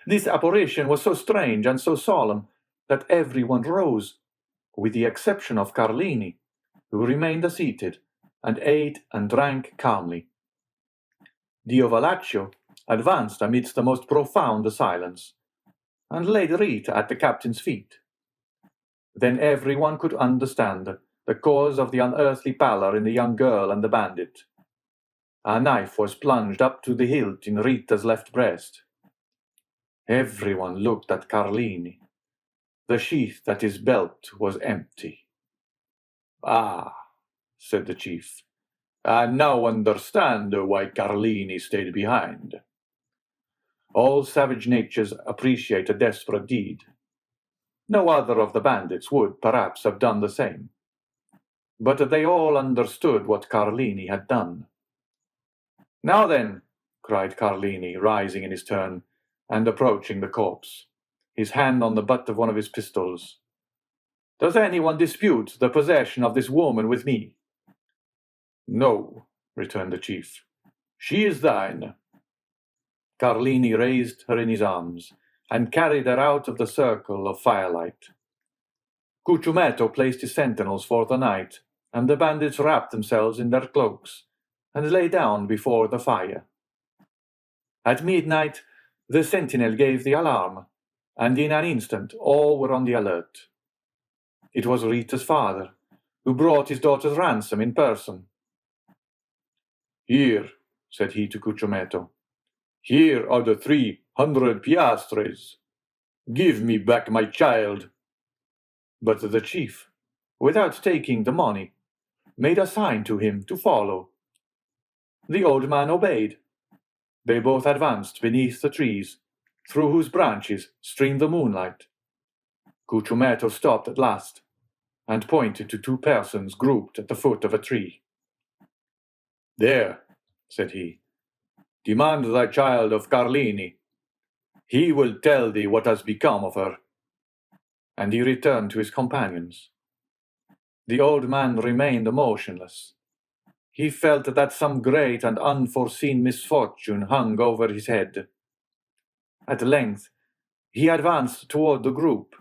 [SPEAKER 2] This apparition was so strange and so solemn that everyone rose, with the exception of Carlini, who remained seated and ate and drank calmly. Diavolaccio advanced amidst the most profound silence, and laid Rita at the captain's feet. Then everyone could understand the cause of the unearthly pallor in the young girl and the bandit. A knife was plunged up to the hilt in Rita's left breast. Everyone looked at Carlini. The sheath at his belt was empty. "Ah," said the chief, "I now understand why Carlini stayed behind." All savage natures appreciate a desperate deed. No other of the bandits would, perhaps, have done the same. But they all understood what Carlini had done. "Now then," cried Carlini, rising in his turn, and approaching the corpse, his hand on the butt of one of his pistols. "Does anyone dispute the possession of this woman with me?" "No," returned the chief. "She is thine." Carlini raised her in his arms, and carried her out of the circle of firelight. Cucumetto placed his sentinels for the night, and the bandits wrapped themselves in their cloaks, and lay down before the fire. At midnight, the sentinel gave the alarm, and in an instant all were on the alert. It was Rita's father, who brought his daughter's ransom in person. "Here," said he to Cucumetto, "here are the 300 piastres. Give me back my child." But the chief, without taking the money, made a sign to him to follow. The old man obeyed. They both advanced beneath the trees, through whose branches streamed the moonlight. Cucumetto stopped at last, and pointed to two persons grouped at the foot of a tree. "There," said he, "demand thy child of Carlini. He will tell thee what has become of her." And he returned to his companions. The old man remained motionless. He felt that some great and unforeseen misfortune hung over his head. At length, he advanced toward the group,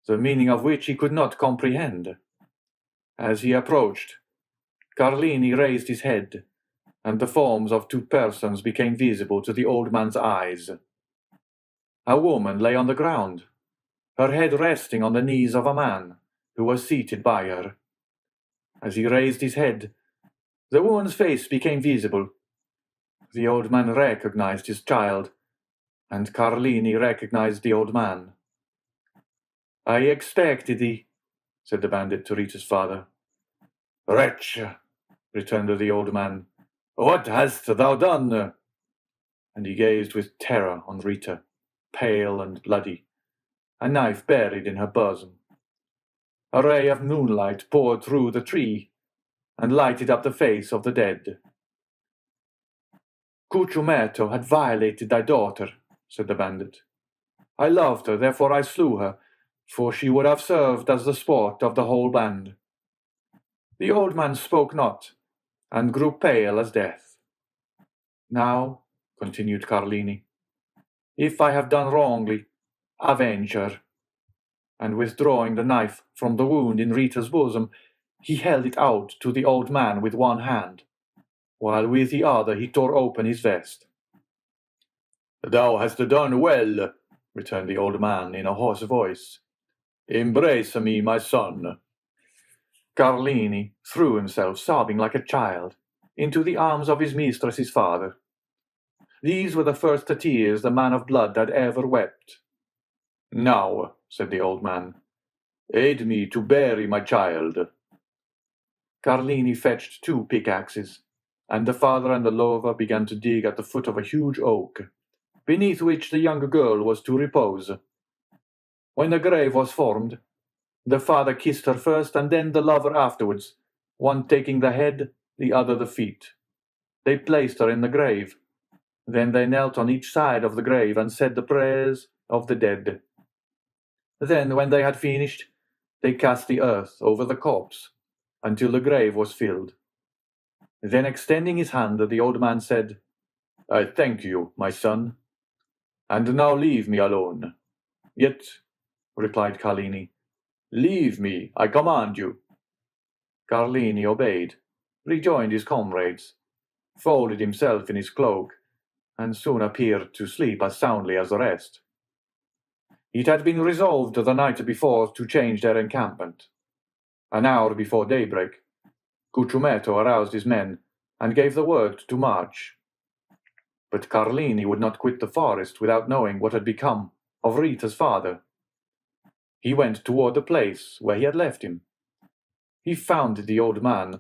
[SPEAKER 2] the meaning of which he could not comprehend. As he approached, Carlini raised his head, and the forms of two persons became visible to the old man's eyes. A woman lay on the ground, her head resting on the knees of a man who was seated by her. As he raised his head, the woman's face became visible. The old man recognized his child, and Carlini recognized the old man. "I expected thee," said the bandit to Rita's father. "Wretch," returned the old man, "what hast thou done?" And he gazed with terror on Rita, pale and bloody, a knife buried in her bosom. A ray of moonlight poured through the tree, and lighted up the face of the dead. "Cucumetto had violated thy daughter," said the bandit. "I loved her, therefore I slew her, for she would have served as the sport of the whole band." The old man spoke not, and grew pale as death. "Now," continued Carlini, "if I have done wrongly, avenge her." And withdrawing the knife from the wound in Rita's bosom, he held it out to the old man with one hand, while with the other he tore open his vest. "Thou hast done well," returned the old man in a hoarse voice. "Embrace me, my son." Carlini threw himself, sobbing like a child, into the arms of his mistress's father. These were the first tears the man of blood had ever wept. "Now," said the old man, "aid me to bury my child." Carlini fetched 2 pickaxes, and the father and the lover began to dig at the foot of a huge oak, beneath which the young girl was to repose. When the grave was formed, the father kissed her first and then the lover afterwards, one taking the head, the other the feet. They placed her in the grave. Then they knelt on each side of the grave and said the prayers of the dead. Then, when they had finished, they cast the earth over the corpse until the grave was filled. Then, extending his hand, the old man said, "I thank you, my son, and now leave me alone." "Yet," replied Carlini, "leave me, I command you." Carlini obeyed, rejoined his comrades, folded himself in his cloak, and soon appeared to sleep as soundly as the rest. It had been resolved the night before to change their encampment. An hour before daybreak, Cucumetto aroused his men and gave the word to march. But Carlini would not quit the forest without knowing what had become of Rita's father. He went toward the place where he had left him. He found the old man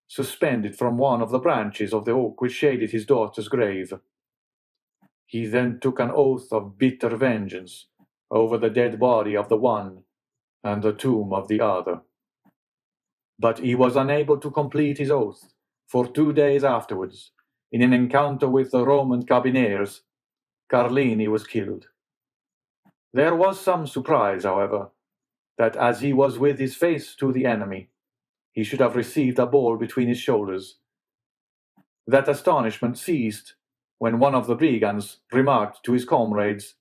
[SPEAKER 2] suspended from one of the branches of the oak which shaded his daughter's grave. He then took an oath of bitter vengeance over the dead body of the one and the tomb of the other. But he was unable to complete his oath, for 2 days afterwards, in an encounter with the Roman carbineers, Carlini was killed. There was some surprise, however, that as he was with his face to the enemy, he should have received a ball between his shoulders. That astonishment ceased when one of the brigands remarked to his comrades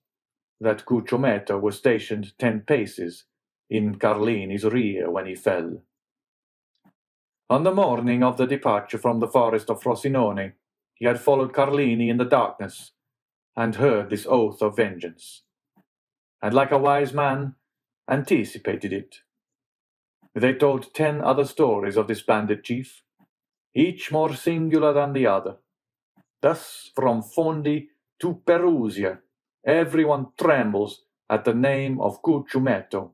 [SPEAKER 2] that Cucumetto was stationed 10 paces in Carlini's rear when he fell. On the morning of the departure from the forest of Frosinone, he had followed Carlini in the darkness, and heard this oath of vengeance, and like a wise man, anticipated it. They told 10 other stories of this bandit chief, each more singular than the other. Thus, from Fondi to Perusia, everyone trembles at the name of Cucumetto.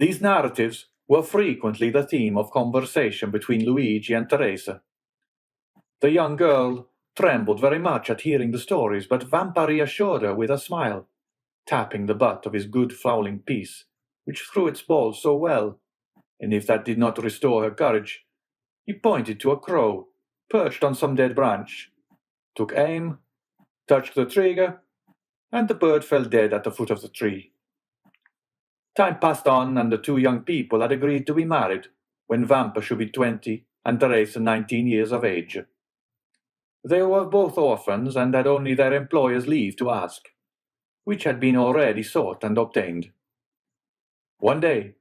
[SPEAKER 2] These narratives were frequently the theme of conversation between Luigi and Teresa. The young girl trembled very much at hearing the stories, but Vampa reassured her with a smile, tapping the butt of his good fowling piece, which threw its ball so well, and if that did not restore her courage, he pointed to a crow perched on some dead branch, took aim, touched the trigger, and the bird fell dead at the foot of the tree. Time passed on, and the 2 young people had agreed to be married when Vampa should be 20 and Teresa 19 years of age. They were both orphans and had only their employer's leave to ask, which had been already sought and obtained. One day,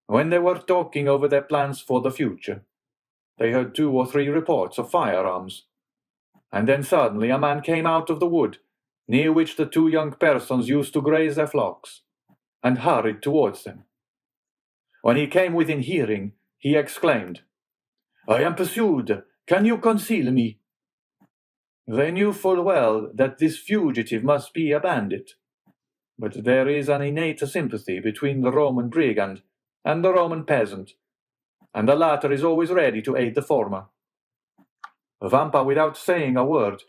[SPEAKER 2] when they were talking over their plans for the future, they heard 2 or 3 reports of firearms, and then suddenly a man came out of the wood near which the 2 young persons used to graze their flocks, and hurried towards them. When he came within hearing, he exclaimed, "I am pursued! Can you conceal me?" They knew full well that this fugitive must be a bandit, but there is an innate sympathy between the Roman brigand and the Roman peasant, and the latter is always ready to aid the former. Vampa, without saying a word,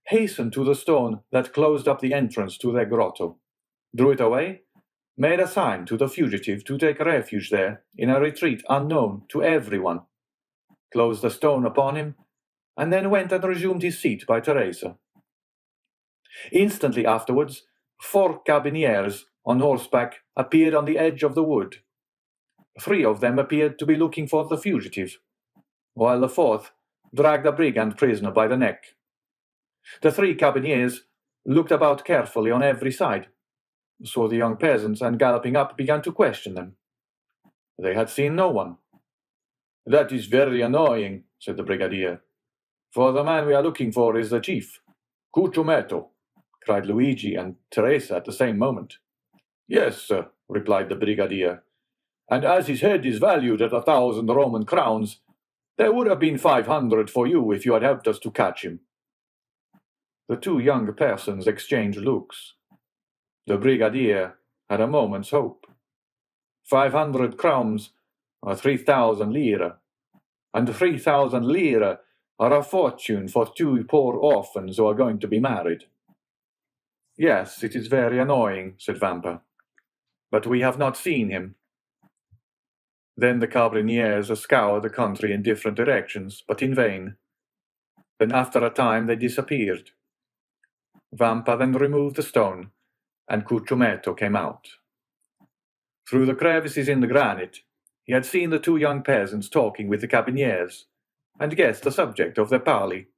[SPEAKER 2] hastened to the stone that closed up the entrance to their grotto, drew it away, made a sign to the fugitive to take refuge there in a retreat unknown to everyone, closed the stone upon him, and then went and resumed his seat by Teresa. Instantly afterwards, 4 carbineers on horseback appeared on the edge of the wood. 3 of them appeared to be looking for the fugitive, while the 4th dragged a brigand prisoner by the neck. The 3 carbineers looked about carefully on every side, saw the young peasants, and galloping up began to question them. They had seen no one. "That is very annoying," said the brigadier, "for the man we are looking for is the chief." "Cucumetto," cried Luigi and Teresa at the same moment. "Yes, sir," replied the brigadier, "and as his head is valued at 1,000 Roman crowns, there would have been 500 for you if you had helped us to catch him." The two young persons exchanged looks. The brigadier had a moment's hope. 500 crowns are 3,000 lire, and 3,000 lire are a fortune for two poor orphans who are going to be married. Yes, it is very annoying, said Vampa, but we have not seen him. Then the Carliniers scoured the country in different directions, but in vain. Then after a time they disappeared. Vampa then removed the stone, and Cucumetto came out. Through the crevices in the granite, he had seen the two young peasants talking with the Carliniers, and guessed the subject of their parley.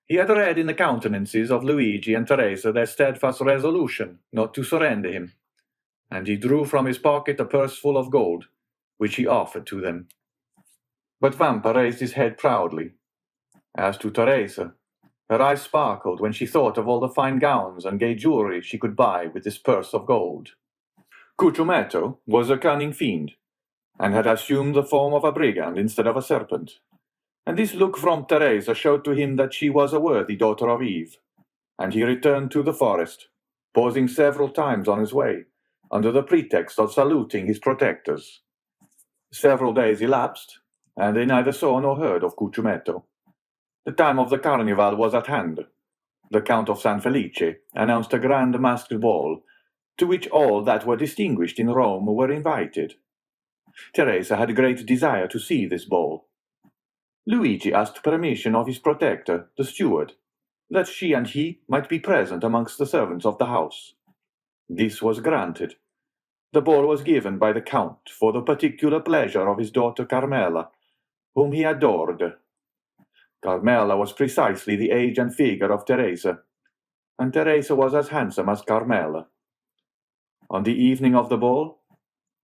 [SPEAKER 2] He had read in the countenances of Luigi and Teresa their steadfast resolution not to surrender him, and he drew from his pocket a purse full of gold, which he offered to them. But Vampa raised his head proudly. As to Teresa, her eyes sparkled when she thought of all the fine gowns and gay jewelry she could buy with this purse of gold. Cucumetto was a cunning fiend, and had assumed the form of a brigand instead of a serpent, and this look from Teresa showed to him that she was a worthy daughter of Eve, and he returned to the forest, pausing several times on his way, under the pretext of saluting his protectors. Several days elapsed, and they neither saw nor heard of Cucumetto. The time of the Carnival was at hand. The Count of San Felice announced a grand masked ball, to which all that were distinguished in Rome were invited. Teresa had great desire to see this ball. Luigi asked permission of his protector, the steward, that she and he might be present amongst the servants of the house. This was granted. The ball was given by the Count for the particular pleasure of his daughter Carmela, whom he adored. Carmela was precisely the age and figure of Teresa, and Teresa was as handsome as Carmela. On the evening of the ball,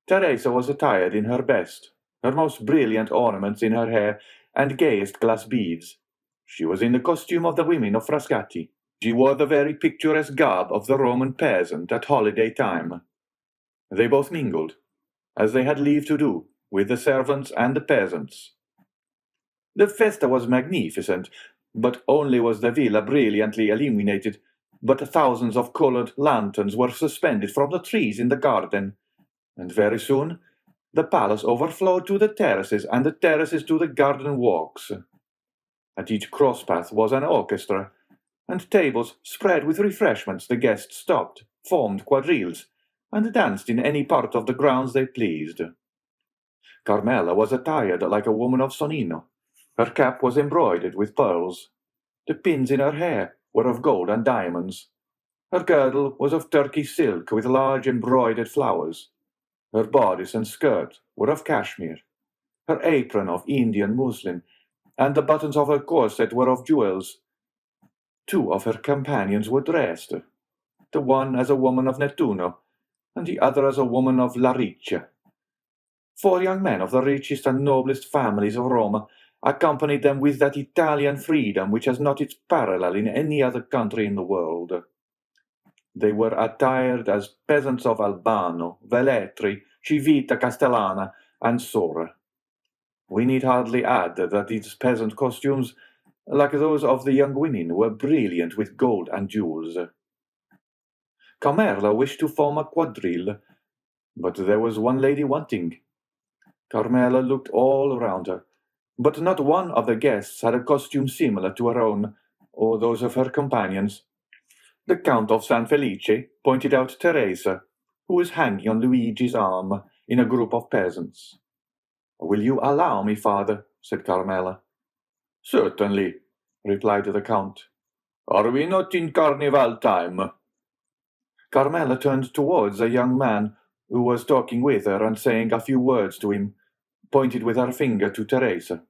[SPEAKER 2] Teresa was attired in her best, her most brilliant ornaments in her hair, and gayest glass beads. She was in the costume of the women of Frascati. She wore the very picturesque garb of the Roman peasant at holiday time. They both mingled, as they had leave to do, with the servants and the peasants. The festa was magnificent, but only was the villa brilliantly illuminated, but thousands of colored lanterns were suspended from the trees in the garden, and very soon the palace overflowed to the terraces, and the terraces to the garden walks. At each crosspath was an orchestra, and tables spread with refreshments. The guests stopped, formed quadrilles, and danced in any part of the grounds they pleased. Carmela was attired like a woman of Sonnino. Her cap was embroidered with pearls. The pins in her hair were of gold and diamonds. Her girdle was of Turkey silk with large embroidered flowers. Her bodice and skirt were of cashmere. Her apron of Indian muslin, and the buttons of her corset were of jewels. Two of her companions were dressed, the one as a woman of Nettuno, and the other as a woman of La Riccia. 4 young men of the richest and noblest families of Rome accompanied them with that Italian freedom which has not its parallel in any other country in the world. They were attired as peasants of Albano, Velletri, Civita Castellana, and Sora. We need hardly add that these peasant costumes, like those of the young women, were brilliant with gold and jewels. Carmela wished to form a quadrille, but there was one lady wanting. Carmela looked all around her, but not one of the guests had a costume similar to her own, or those of her companions. The Count of San Felice pointed out Teresa, who was hanging on Luigi's arm in a group of peasants. "Will you allow me, father?" said Carmela. "Certainly," replied the Count. "Are we not in Carnival time?" Carmela turned towards a young man who was talking with her and saying a few words to him, pointed with her finger to Teresa.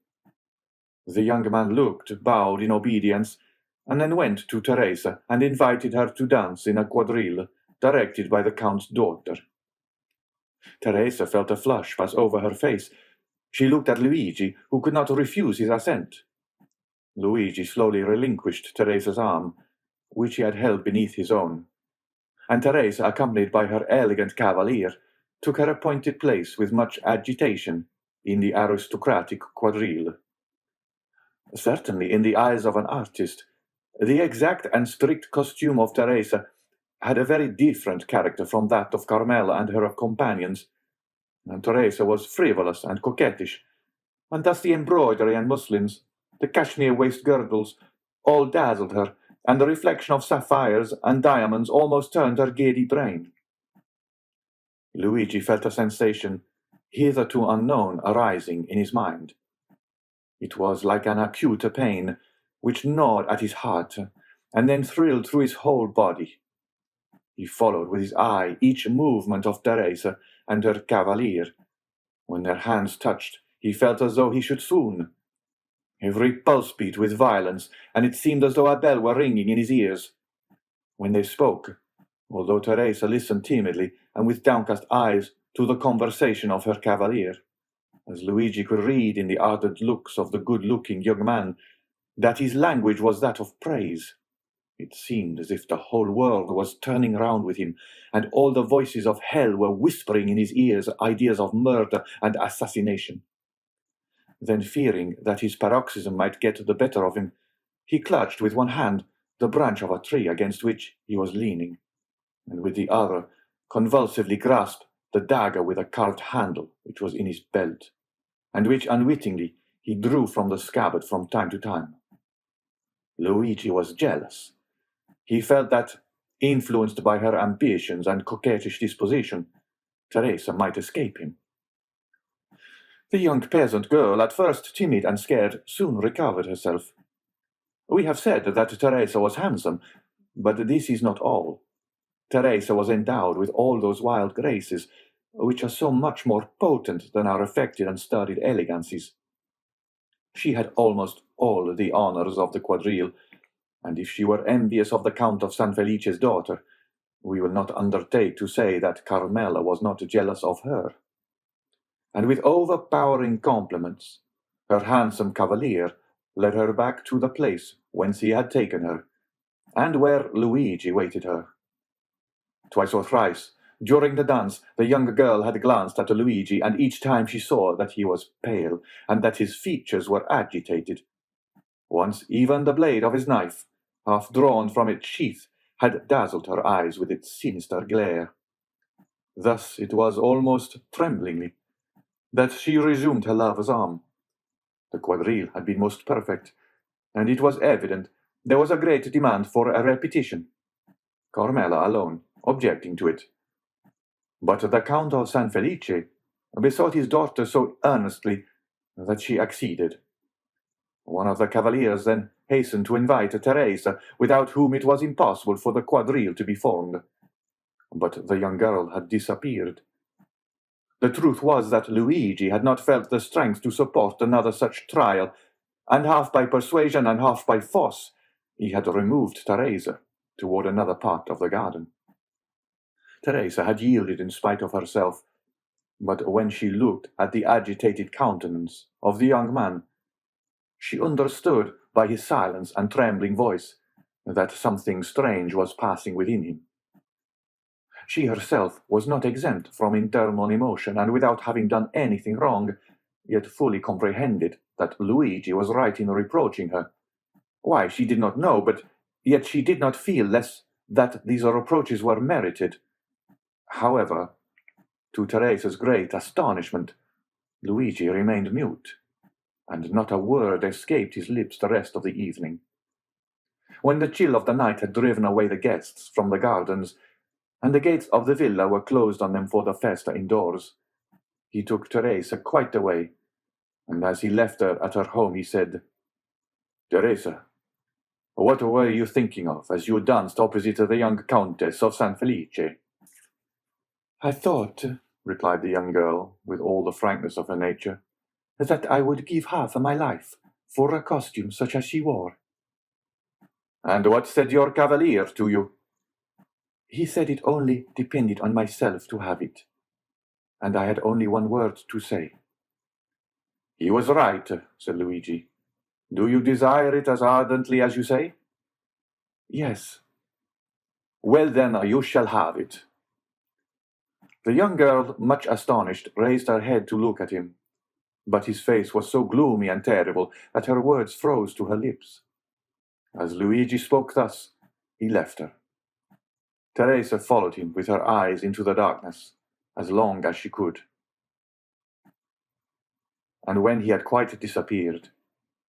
[SPEAKER 2] The young man looked, bowed in obedience, and then went to Teresa and invited her to dance in a quadrille directed by the Count's daughter. Teresa felt a flush pass over her face. She looked at Luigi, who could not refuse his assent. Luigi slowly relinquished Teresa's arm, which he had held beneath his own, and Teresa, accompanied by her elegant cavalier, took her appointed place with much agitation in the aristocratic quadrille. Certainly, in the eyes of an artist, The exact and strict costume of Teresa had a very different character from that of Carmela and her companions, and Teresa was frivolous and coquettish, and thus the embroidery and muslins, the cashmere waist girdles, all dazzled her, and the reflection of sapphires and diamonds almost turned her giddy brain. Luigi felt a sensation hitherto unknown arising in his mind. It was like an acute pain, which gnawed at his heart, and then thrilled through his whole body. He followed with his eye each movement of Teresa and her cavalier. When their hands touched, he felt as though he should swoon. Every pulse beat with violence, and it seemed as though a bell were ringing in his ears. When they spoke, although Teresa listened timidly and with downcast eyes to the conversation of her cavalier, as Luigi could read in the ardent looks of the good-looking young man that his language was that of praise. It seemed as if the whole world was turning round with him, and all the voices of hell were whispering in his ears ideas of murder and assassination. Then, fearing that his paroxysm might get the better of him, he clutched with one hand the branch of a tree against which he was leaning, and with the other convulsively grasped the dagger with a carved handle which was in his belt, and which unwittingly he drew from the scabbard from time to time. Luigi was jealous. He felt that, influenced by her ambitions and coquettish disposition, Teresa might escape him. The young peasant girl, at first timid and scared, soon recovered herself. We have said that Teresa was handsome, but this is not all. Teresa was endowed with all those wild graces which are so much more potent than our affected and studied elegancies. She had almost all the honours of the quadrille, and if she were envious of the Count of San Felice's daughter, we will not undertake to say that Carmela was not jealous of her. And with overpowering compliments, her handsome cavalier led her back to the place whence he had taken her, and where Luigi waited her. Twice or thrice, during the dance, the young girl had glanced at Luigi, and each time she saw that he was pale, and that his features were agitated. Once even the blade of his knife, half drawn from its sheath, had dazzled her eyes with its sinister glare. Thus it was almost tremblingly that she resumed her lover's arm. The quadrille had been most perfect, and it was evident there was a great demand for a repetition, Carmela alone objecting to it. But the Count of San Felice besought his daughter so earnestly that she acceded. One of the cavaliers then hastened to invite Teresa, without whom it was impossible for the quadrille to be formed. But the young girl had disappeared. The truth was that Luigi had not felt the strength to support another such trial, and half by persuasion and half by force he had removed Teresa toward another part of the garden. Teresa had yielded in spite of herself, but when she looked at the agitated countenance of the young man, she understood by his silence and trembling voice that something strange was passing within him. She herself was not exempt from internal emotion, and without having done anything wrong, yet fully comprehended that Luigi was right in reproaching her. Why, she did not know, but yet she did not feel less that these reproaches were merited. However, to Teresa's great astonishment, Luigi remained mute, and not a word escaped his lips the rest of the evening. When the chill of the night had driven away the guests from the gardens, and the gates of the villa were closed on them for the festa indoors, he took Teresa quite away, and as he left her at her home he said, "Teresa, what were you thinking of as you danced opposite the young Countess of San Felice?" "I thought," replied the young girl, with all the frankness of her nature, "that I would give half my life for a costume such as she wore." "And what said your cavalier to you?" "He said it only depended on myself to have it, and I had only one word to say." "He was right," said Luigi. "Do you desire it as ardently as you say?" "Yes." "Well, then, you shall have it." The young girl, much astonished, raised her head to look at him, but his face was so gloomy and terrible that her words froze to her lips. As Luigi spoke thus, he left her. Teresa followed him with her eyes into the darkness, as long as she could. And when he had quite disappeared,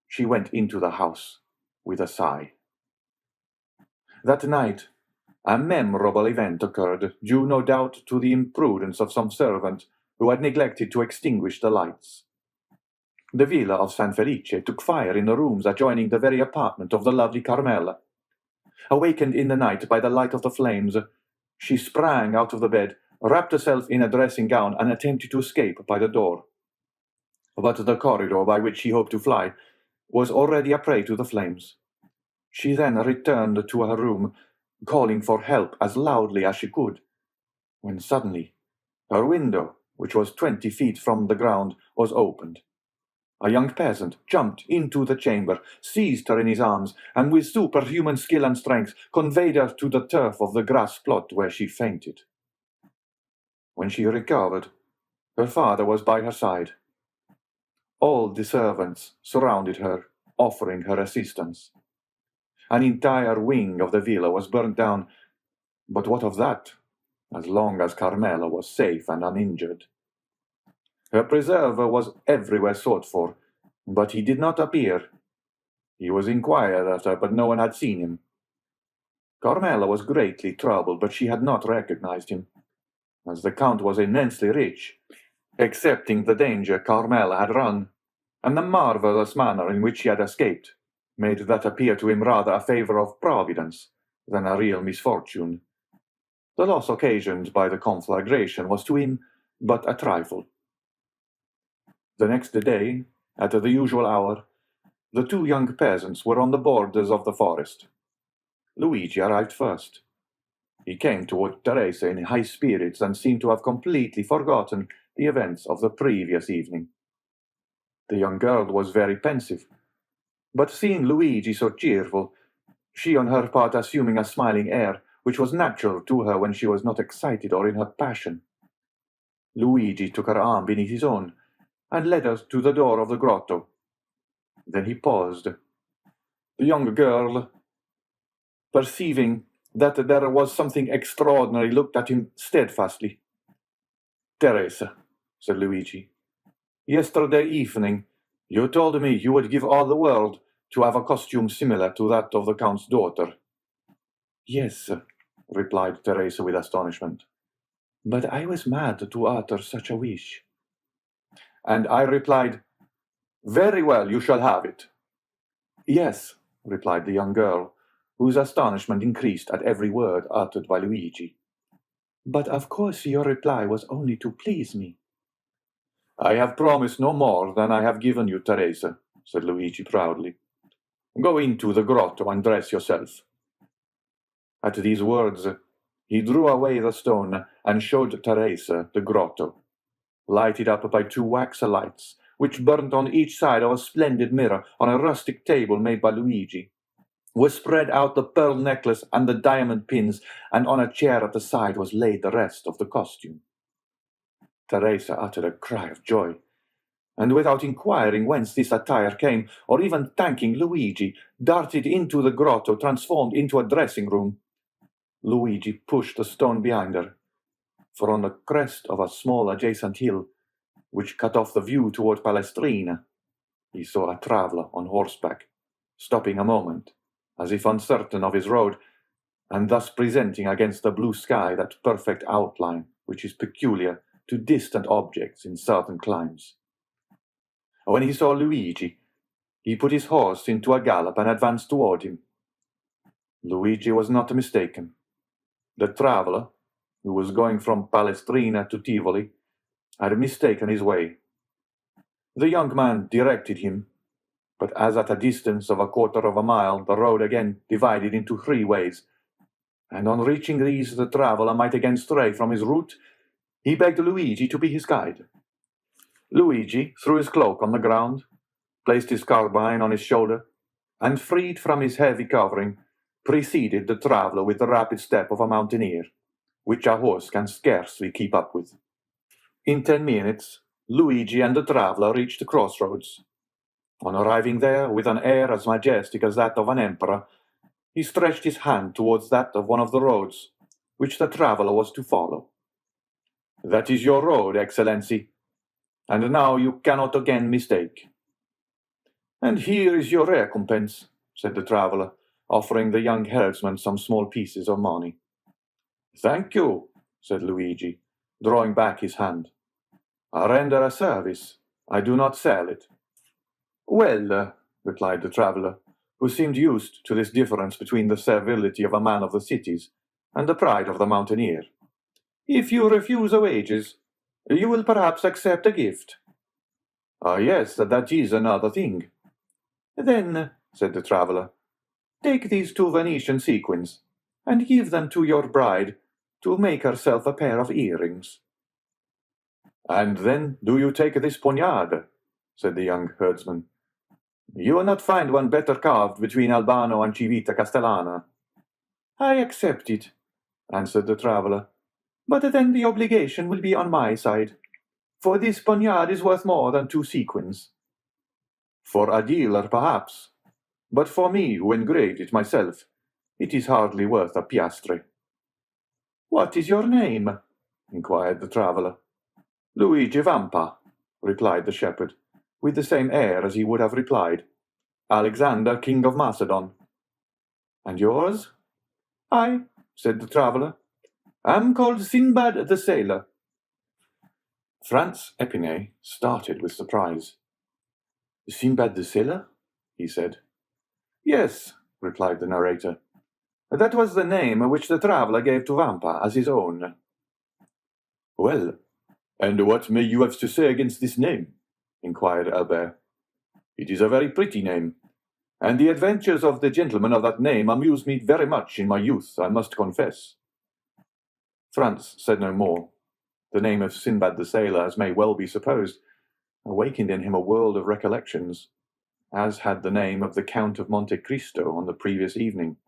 [SPEAKER 2] she went into the house with a sigh. That night, a memorable event occurred, due no doubt to the imprudence of some servant who had neglected to extinguish the lights. The villa of San Felice took fire in the rooms adjoining the very apartment of the lovely Carmela. Awakened in the night by the light of the flames, she sprang out of the bed, wrapped herself in a dressing gown, and attempted to escape by the door. But the corridor by which she hoped to fly was already a prey to the flames. She then returned to her room, calling for help as loudly as she could, when suddenly her window, which was 20 feet from the ground, was opened. A young peasant jumped into the chamber, seized her in his arms, and with superhuman skill and strength conveyed her to the turf of the grass plot, where she fainted. When she recovered, her father was by her side. All the servants surrounded her, offering her assistance. An entire wing of the villa was burnt down, but what of that, as long as Carmela was safe and uninjured? Her preserver was everywhere sought for, but he did not appear. He was inquired after, but no one had seen him. Carmela was greatly troubled, but she had not recognized him, as the Count was immensely rich, accepting the danger Carmela had run, and the marvelous manner in which she had escaped made that appear to him rather a favor of Providence than a real misfortune. The loss occasioned by the conflagration was to him but a trifle. The next day, at the usual hour, the two young peasants were on the borders of the forest. Luigi arrived first. He came toward Teresa in high spirits and seemed to have completely forgotten the events of the previous evening. The young girl was very pensive, but seeing Luigi so cheerful, she on her part assuming a smiling air, which was natural to her when she was not excited or in her passion. Luigi took her arm beneath his own, and led her to the door of the grotto. Then he paused. The young girl, perceiving that there was something extraordinary, looked at him steadfastly. "Teresa," said Luigi, "yesterday evening you told me you would give all the world to have a costume similar to that of the Count's daughter." "Yes," replied Teresa with astonishment, "but I was mad to utter such a wish." And I replied, "Very well, you shall have it." "Yes," replied the young girl, whose astonishment increased at every word uttered by Luigi. "But of course your reply was only to please me." "I have promised no more than I have given you, Teresa," said Luigi proudly. "Go into the grotto and dress yourself." At these words, he drew away the stone and showed Teresa the grotto, lighted up by two wax lights, which burnt on each side of a splendid mirror on a rustic table made by Luigi. Was spread out the pearl necklace and the diamond pins, and on a chair at the side was laid the rest of the costume. Teresa uttered a cry of joy, and without inquiring whence this attire came, or even thanking Luigi, darted into the grotto, transformed into a dressing-room. Luigi pushed the stone behind her, for on the crest of a small adjacent hill, which cut off the view toward Pastrini, he saw a traveller on horseback, stopping a moment, as if uncertain of his road, and thus presenting against the blue sky that perfect outline which is peculiar to distant objects in certain climes. When he saw Luigi, he put his horse into a gallop and advanced toward him. Luigi was not mistaken. The traveller, who was going from Pastrini to Tivoli, had mistaken his way. The young man directed him, but as at a distance of a quarter of a mile the road again divided into three ways, and on reaching these the traveller might again stray from his route, he begged Luigi to be his guide. Luigi threw his cloak on the ground, placed his carbine on his shoulder, and, freed from his heavy covering, preceded the traveller with the rapid step of a mountaineer, which a horse can scarcely keep up with. In 10 minutes, Luigi and the traveller reached the crossroads. On arriving there, with an air as majestic as that of an emperor, he stretched his hand towards that of one of the roads, which the traveller was to follow. "That is your road, Excellency, and now you cannot again mistake." "And here is your recompense," said the traveller, offering the young herdsman some small pieces of money. "Thank you," said Luigi, drawing back his hand. "I render a service. I do not sell it." "Well," replied the traveller, who seemed used to this difference between the servility of a man of the cities and the pride of the mountaineer, "if you refuse wages, you will perhaps accept a gift." "Ah, yes, that is another thing." "Then," said the traveller, "take these 2 Venetian sequins, and give them to your bride to make herself a pair of earrings." "And then do you take this poniard?" said the young herdsman. "You will not find one better carved between Albano and Civita Castellana." "I accept it," answered the traveller, "but then the obligation will be on my side, for this poniard is worth more than 2 sequins." "For a dealer, perhaps, but for me, who engraved it myself, it is hardly worth a piastre." "What is your name?" inquired the traveller. "Luigi Vampa," replied the shepherd, with the same air as he would have replied, "Alexander, King of Macedon." "And yours?" "I," said the traveller, "am called Sinbad the Sailor." Franz Epinay started with surprise. "Sinbad the Sailor?" he said. "Yes," replied the narrator. "That was the name which the traveller gave to Vampa as his own." "Well, and what may you have to say against this name?" inquired Albert. "It is a very pretty name, and the adventures of the gentleman of that name amused me very much in my youth, I must confess." Franz said no more. The name of Sinbad the Sailor, as may well be supposed, awakened in him a world of recollections, as had the name of the Count of Monte Cristo on the previous evening.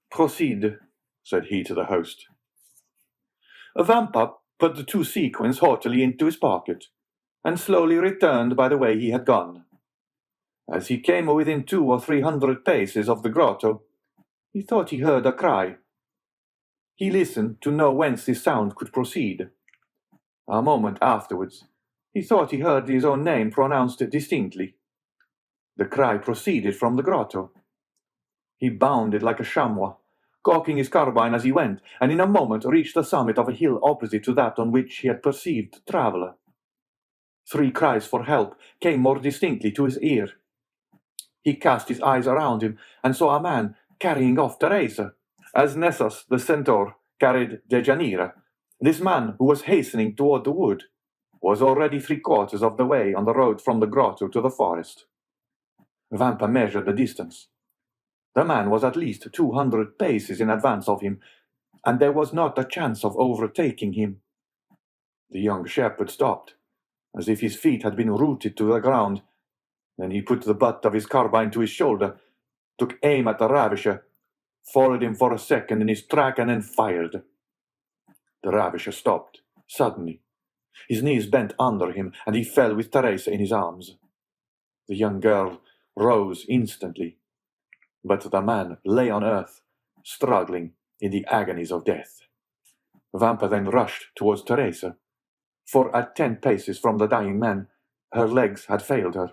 [SPEAKER 2] "Proceed," said he to the host. Vampa put the 2 sequins haughtily into his pocket, and slowly returned by the way he had gone. As he came within 200 or 300 paces of the grotto, he thought he heard a cry. He listened to know whence this sound could proceed. A moment afterwards, he thought he heard his own name pronounced distinctly. The cry proceeded from the grotto. He bounded like a chamois, cocking his carbine as he went, and in a moment reached the summit of a hill opposite to that on which he had perceived the traveller. 3 cries for help came more distinctly to his ear. He cast his eyes around him and saw a man carrying off Teresa, as Nessus the centaur carried Deianira. This man, who was hastening toward the wood, was already 3/4 of the way on the road from the grotto to the forest. Vampa measured the distance. The man was at least 200 paces in advance of him, and there was not a chance of overtaking him. The young shepherd stopped, as if his feet had been rooted to the ground. Then he put the butt of his carbine to his shoulder, took aim at the ravisher, followed him for a second in his track, and then fired. The ravisher stopped, suddenly. His knees bent under him, and he fell with Teresa in his arms. The young girl rose instantly, but the man lay on earth, struggling in the agonies of death. Vampa then rushed towards Teresa, for at 10 paces from the dying man, her legs had failed her,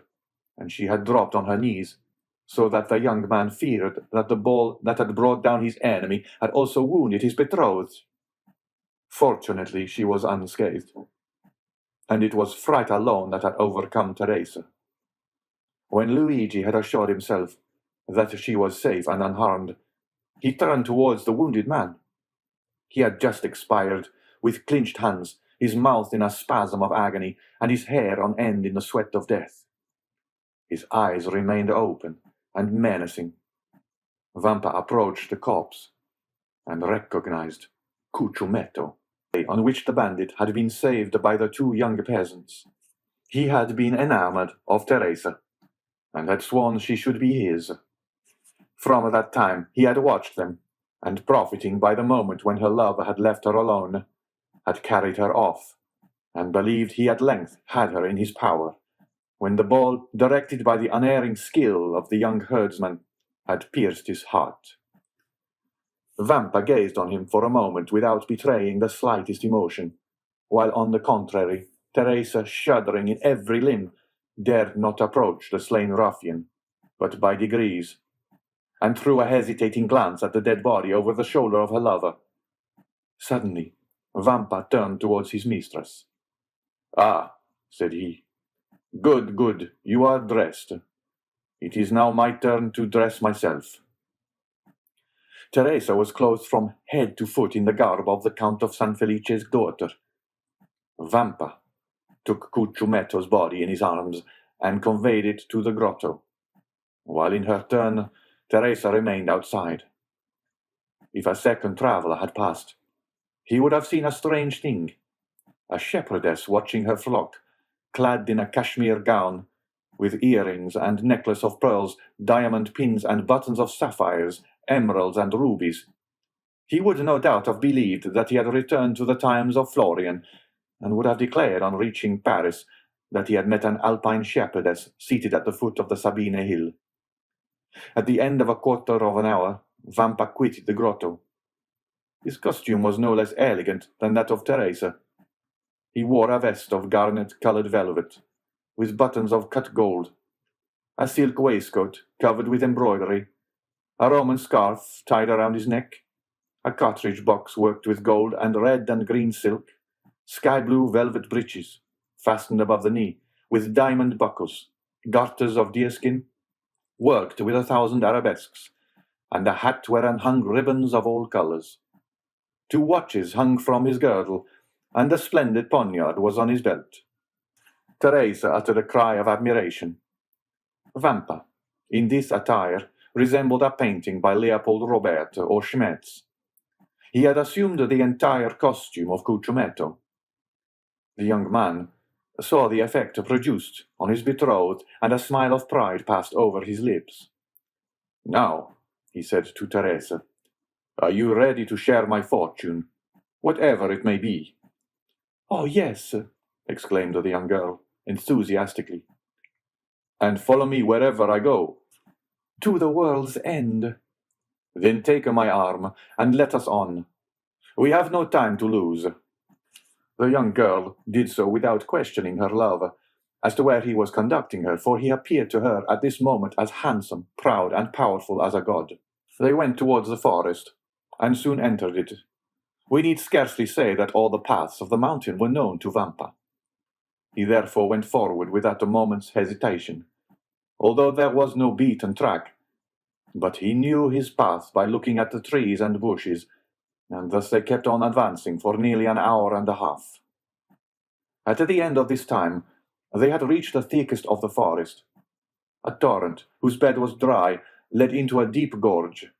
[SPEAKER 2] and she had dropped on her knees, so that the young man feared that the ball that had brought down his enemy had also wounded his betrothed. Fortunately, she was unscathed, and it was fright alone that had overcome Teresa. When Luigi had assured himself that she was safe and unharmed, he turned towards the wounded man. He had just expired, with clenched hands, his mouth in a spasm of agony, and his hair on end in the sweat of death. His eyes remained open and menacing. Vampa approached the corpse and recognized Cucumetto, on which the bandit had been saved by the 2 young peasants. He had been enamored of Teresa, and had sworn she should be his. From that time he had watched them, and profiting by the moment when her love had left her alone, had carried her off, and believed he at length had her in his power, when the ball, directed by the unerring skill of the young herdsman, had pierced his heart. Vampa gazed on him for a moment without betraying the slightest emotion, while on the contrary, Teresa, shuddering in every limb, dared not approach the slain ruffian, but by degrees, and threw a hesitating glance at the dead body over the shoulder of her lover. Suddenly, Vampa turned towards his mistress. "Ah," said he, "good, good, you are dressed. It is now my turn to dress myself." Teresa was clothed from head to foot in the garb of the Count of San Felice's daughter. Vampa took Cucumetto's body in his arms and conveyed it to the grotto, while in her turn Teresa remained outside. If a second traveller had passed, he would have seen a strange thing. A shepherdess watching her flock, clad in a cashmere gown, with earrings and necklace of pearls, diamond pins and buttons of sapphires, emeralds and rubies. He would no doubt have believed that he had returned to the times of Florian, and would have declared on reaching Paris that he had met an Alpine shepherdess seated at the foot of the Sabine hill. At the end of a quarter of an hour, Vampa quitted the grotto. His costume was no less elegant than that of Teresa. He wore a vest of garnet-coloured velvet, with buttons of cut gold, a silk waistcoat covered with embroidery, a Roman scarf tied around his neck, a cartridge box worked with gold and red and green silk, sky-blue velvet breeches, fastened above the knee, with diamond buckles, garters of deerskin, worked with 1,000 arabesques, and a hat whereon hung ribbons of all colours. 2 watches hung from his girdle, and a splendid poniard was on his belt. Teresa uttered a cry of admiration. Vampa, in this attire, resembled a painting by Leopold Robert or Schmetz. He had assumed the entire costume of Cucumetto. The young man saw the effect produced on his betrothed, and a smile of pride passed over his lips. "Now," he said to Teresa, "are you ready to share my fortune, whatever it may be?" "Oh, yes," exclaimed the young girl, enthusiastically. "And follow me wherever I go?" "To the world's end." "Then take my arm, and let us on. We have no time to lose." The young girl did so without questioning her lover as to where he was conducting her, for he appeared to her at this moment as handsome, proud, and powerful as a god. They went towards the forest, and soon entered it. We need scarcely say that all the paths of the mountain were known to Vampa. He therefore went forward without a moment's hesitation, although there was no beaten track, but he knew his path by looking at the trees and bushes, and thus they kept on advancing for nearly an hour and a half. At the end of this time, they had reached the thickest of the forest. A torrent, whose bed was dry, led into a deep gorge.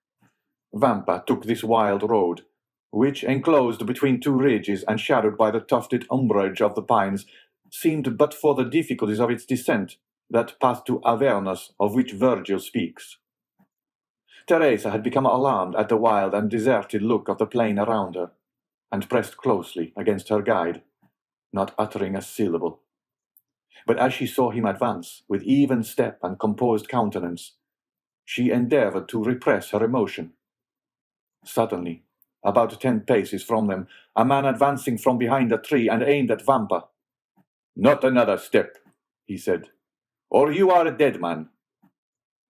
[SPEAKER 2] Vampa took this wild road, which, enclosed between 2 ridges and shadowed by the tufted umbrage of the pines, seemed, but for the difficulties of its descent, that path to Avernus of which Virgil speaks. Teresa had become alarmed at the wild and deserted look of the plain around her, and pressed closely against her guide, not uttering a syllable. But as she saw him advance, with even step and composed countenance, she endeavoured to repress her emotion. Suddenly, about 10 paces from them, a man advancing from behind a tree and aimed at Vampa. "Not another step," he said, "or you are a dead man."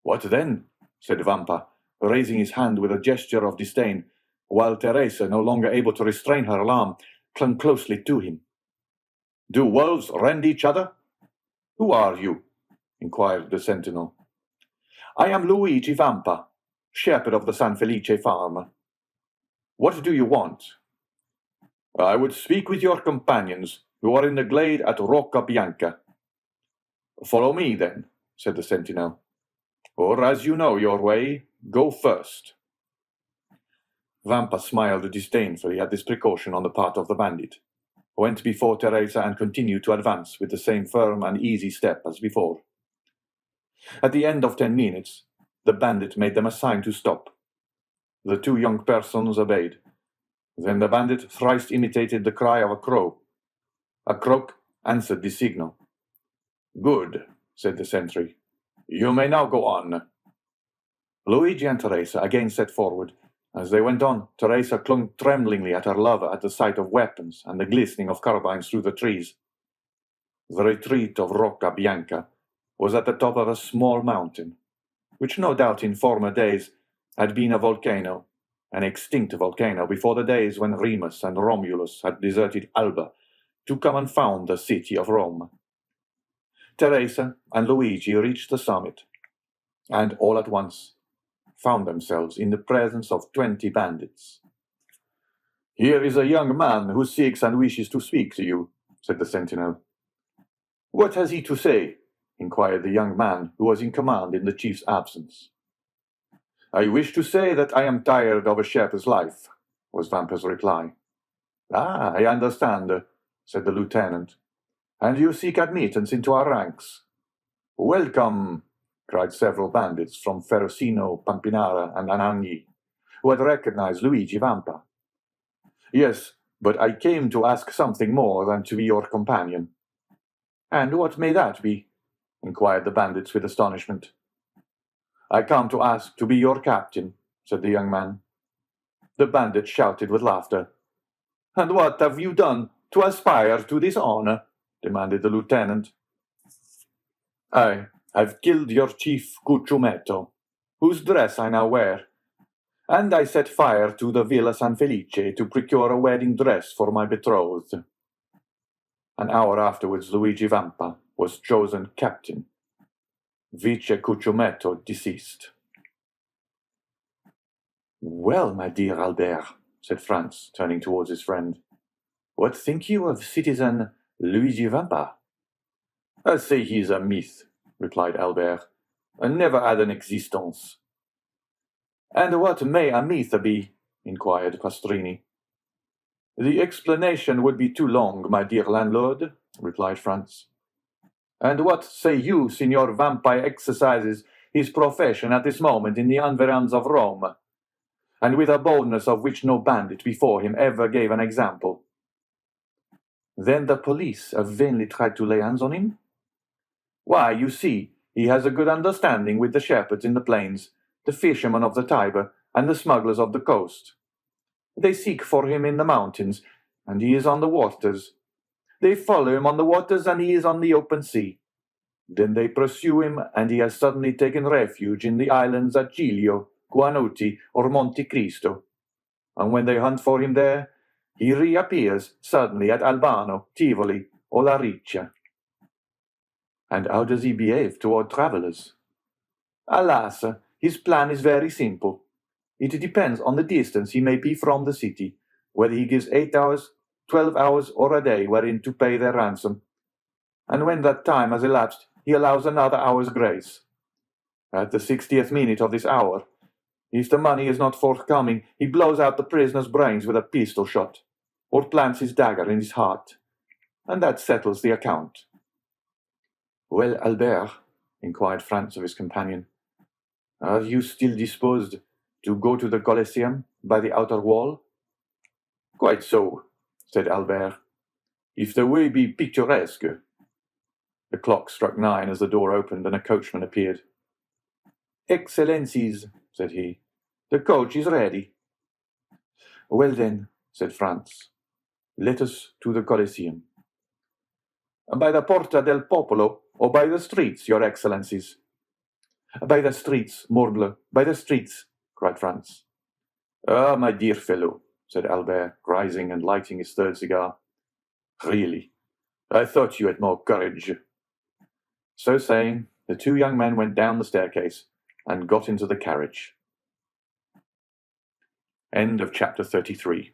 [SPEAKER 2] "What then?" said Vampa, raising his hand with a gesture of disdain, while Teresa, no longer able to restrain her alarm, clung closely to him. "Do wolves rend each other?" "Who are you?" inquired the sentinel. "I am Luigi Vampa, shepherd of the San Felice farm." "What do you want?" "I would speak with your companions, who are in the glade at Rocca Bianca." "Follow me, then," said the sentinel. "Or, as you know your way, go first." Vampa smiled disdainfully at this precaution on the part of the bandit, went before Teresa and continued to advance with the same firm and easy step as before. At the end of 10 minutes, the bandit made them a sign to stop. The 2 young persons obeyed. Then the bandit thrice imitated the cry of a crow. A croak answered the signal. "Good," said the sentry. "You may now go on." Luigi and Teresa again set forward. As they went on, Teresa clung tremblingly at her lover at the sight of weapons and the glistening of carbines through the trees. The retreat of Rocca Bianca was at the top of a small mountain, which no doubt in former days had been a volcano, an extinct volcano before the days when Remus and Romulus had deserted Alba to come and found the city of Rome. Teresa and Luigi reached the summit, and all at once found themselves in the presence of 20 bandits. "Here is a young man who seeks and wishes to speak to you," said the sentinel. "What has he to say?" inquired the young man who was in command in the chief's absence. "I wish to say that I am tired of a shepherd's life," was Vampa's reply. "Ah, I understand," said the lieutenant. "And you seek admittance into our ranks." "Welcome," cried several bandits from Ferrocino, Pampinara, and Anagni, who had recognized Luigi Vampa. "Yes, but I came to ask something more than to be your companion." "And what may that be?" inquired the bandits with astonishment. "I come to ask to be your captain," said the young man. The bandits shouted with laughter. "And what have you done to aspire to this honor?" demanded the lieutenant. "I've killed your chief Cucumetto, whose dress I now wear, and I set fire to the Villa San Felice to procure a wedding dress for my betrothed." An hour afterwards Luigi Vampa was chosen captain. Vice Cucumetto deceased. "Well, my dear Albert," said Franz, turning towards his friend, "what think you of citizen Luigi Vampa?" "I say he is a myth," replied Albert, "and never had an existence." "And what may a myth be?" inquired Pastrini. "The explanation would be too long, my dear landlord," replied Franz. "And what say you, Signor Vampa exercises his profession at this moment in the environs of Rome, and with a boldness of which no bandit before him ever gave an example?" "Then the police have vainly tried to lay hands on him?" "Why, you see, he has a good understanding with the shepherds in the plains, the fishermen of the Tiber, and the smugglers of the coast. They seek for him in the mountains, and he is on the waters. They follow him on the waters, and he is on the open sea. Then they pursue him, and he has suddenly taken refuge in the islands at Giglio, Guanuti, or Monte Cristo. And when they hunt for him there, he reappears suddenly at Albano, Tivoli, or La Riccia." "And how does he behave toward travelers?" "Alas, his plan is very simple. It depends on the distance he may be from the city, whether he gives 8 hours, 12 hours, or a day wherein to pay their ransom. And when that time has elapsed, he allows another hour's grace. At the 60th minute of this hour, if the money is not forthcoming, he blows out the prisoner's brains with a pistol shot, or plants his dagger in his heart, and that settles the account." "Well, Albert," inquired Franz of his companion, "are you still disposed to go to the Colosseum by the outer wall?" "Quite so," said Albert, "if the way be picturesque." The clock struck 9 as the door opened and a coachman appeared. "Excellencies," said he, "the coach is ready." "Well then," said Franz, "let us to the Colosseum." "By the Porta del Popolo, or by the streets, your excellencies?" "By the streets, morbleu, by the streets," cried Franz. "Ah, my dear fellow," said Albert, rising and lighting his third cigar. "Really, I thought you had more courage." So saying, the two young men went down the staircase and got into the carriage. End of chapter 33.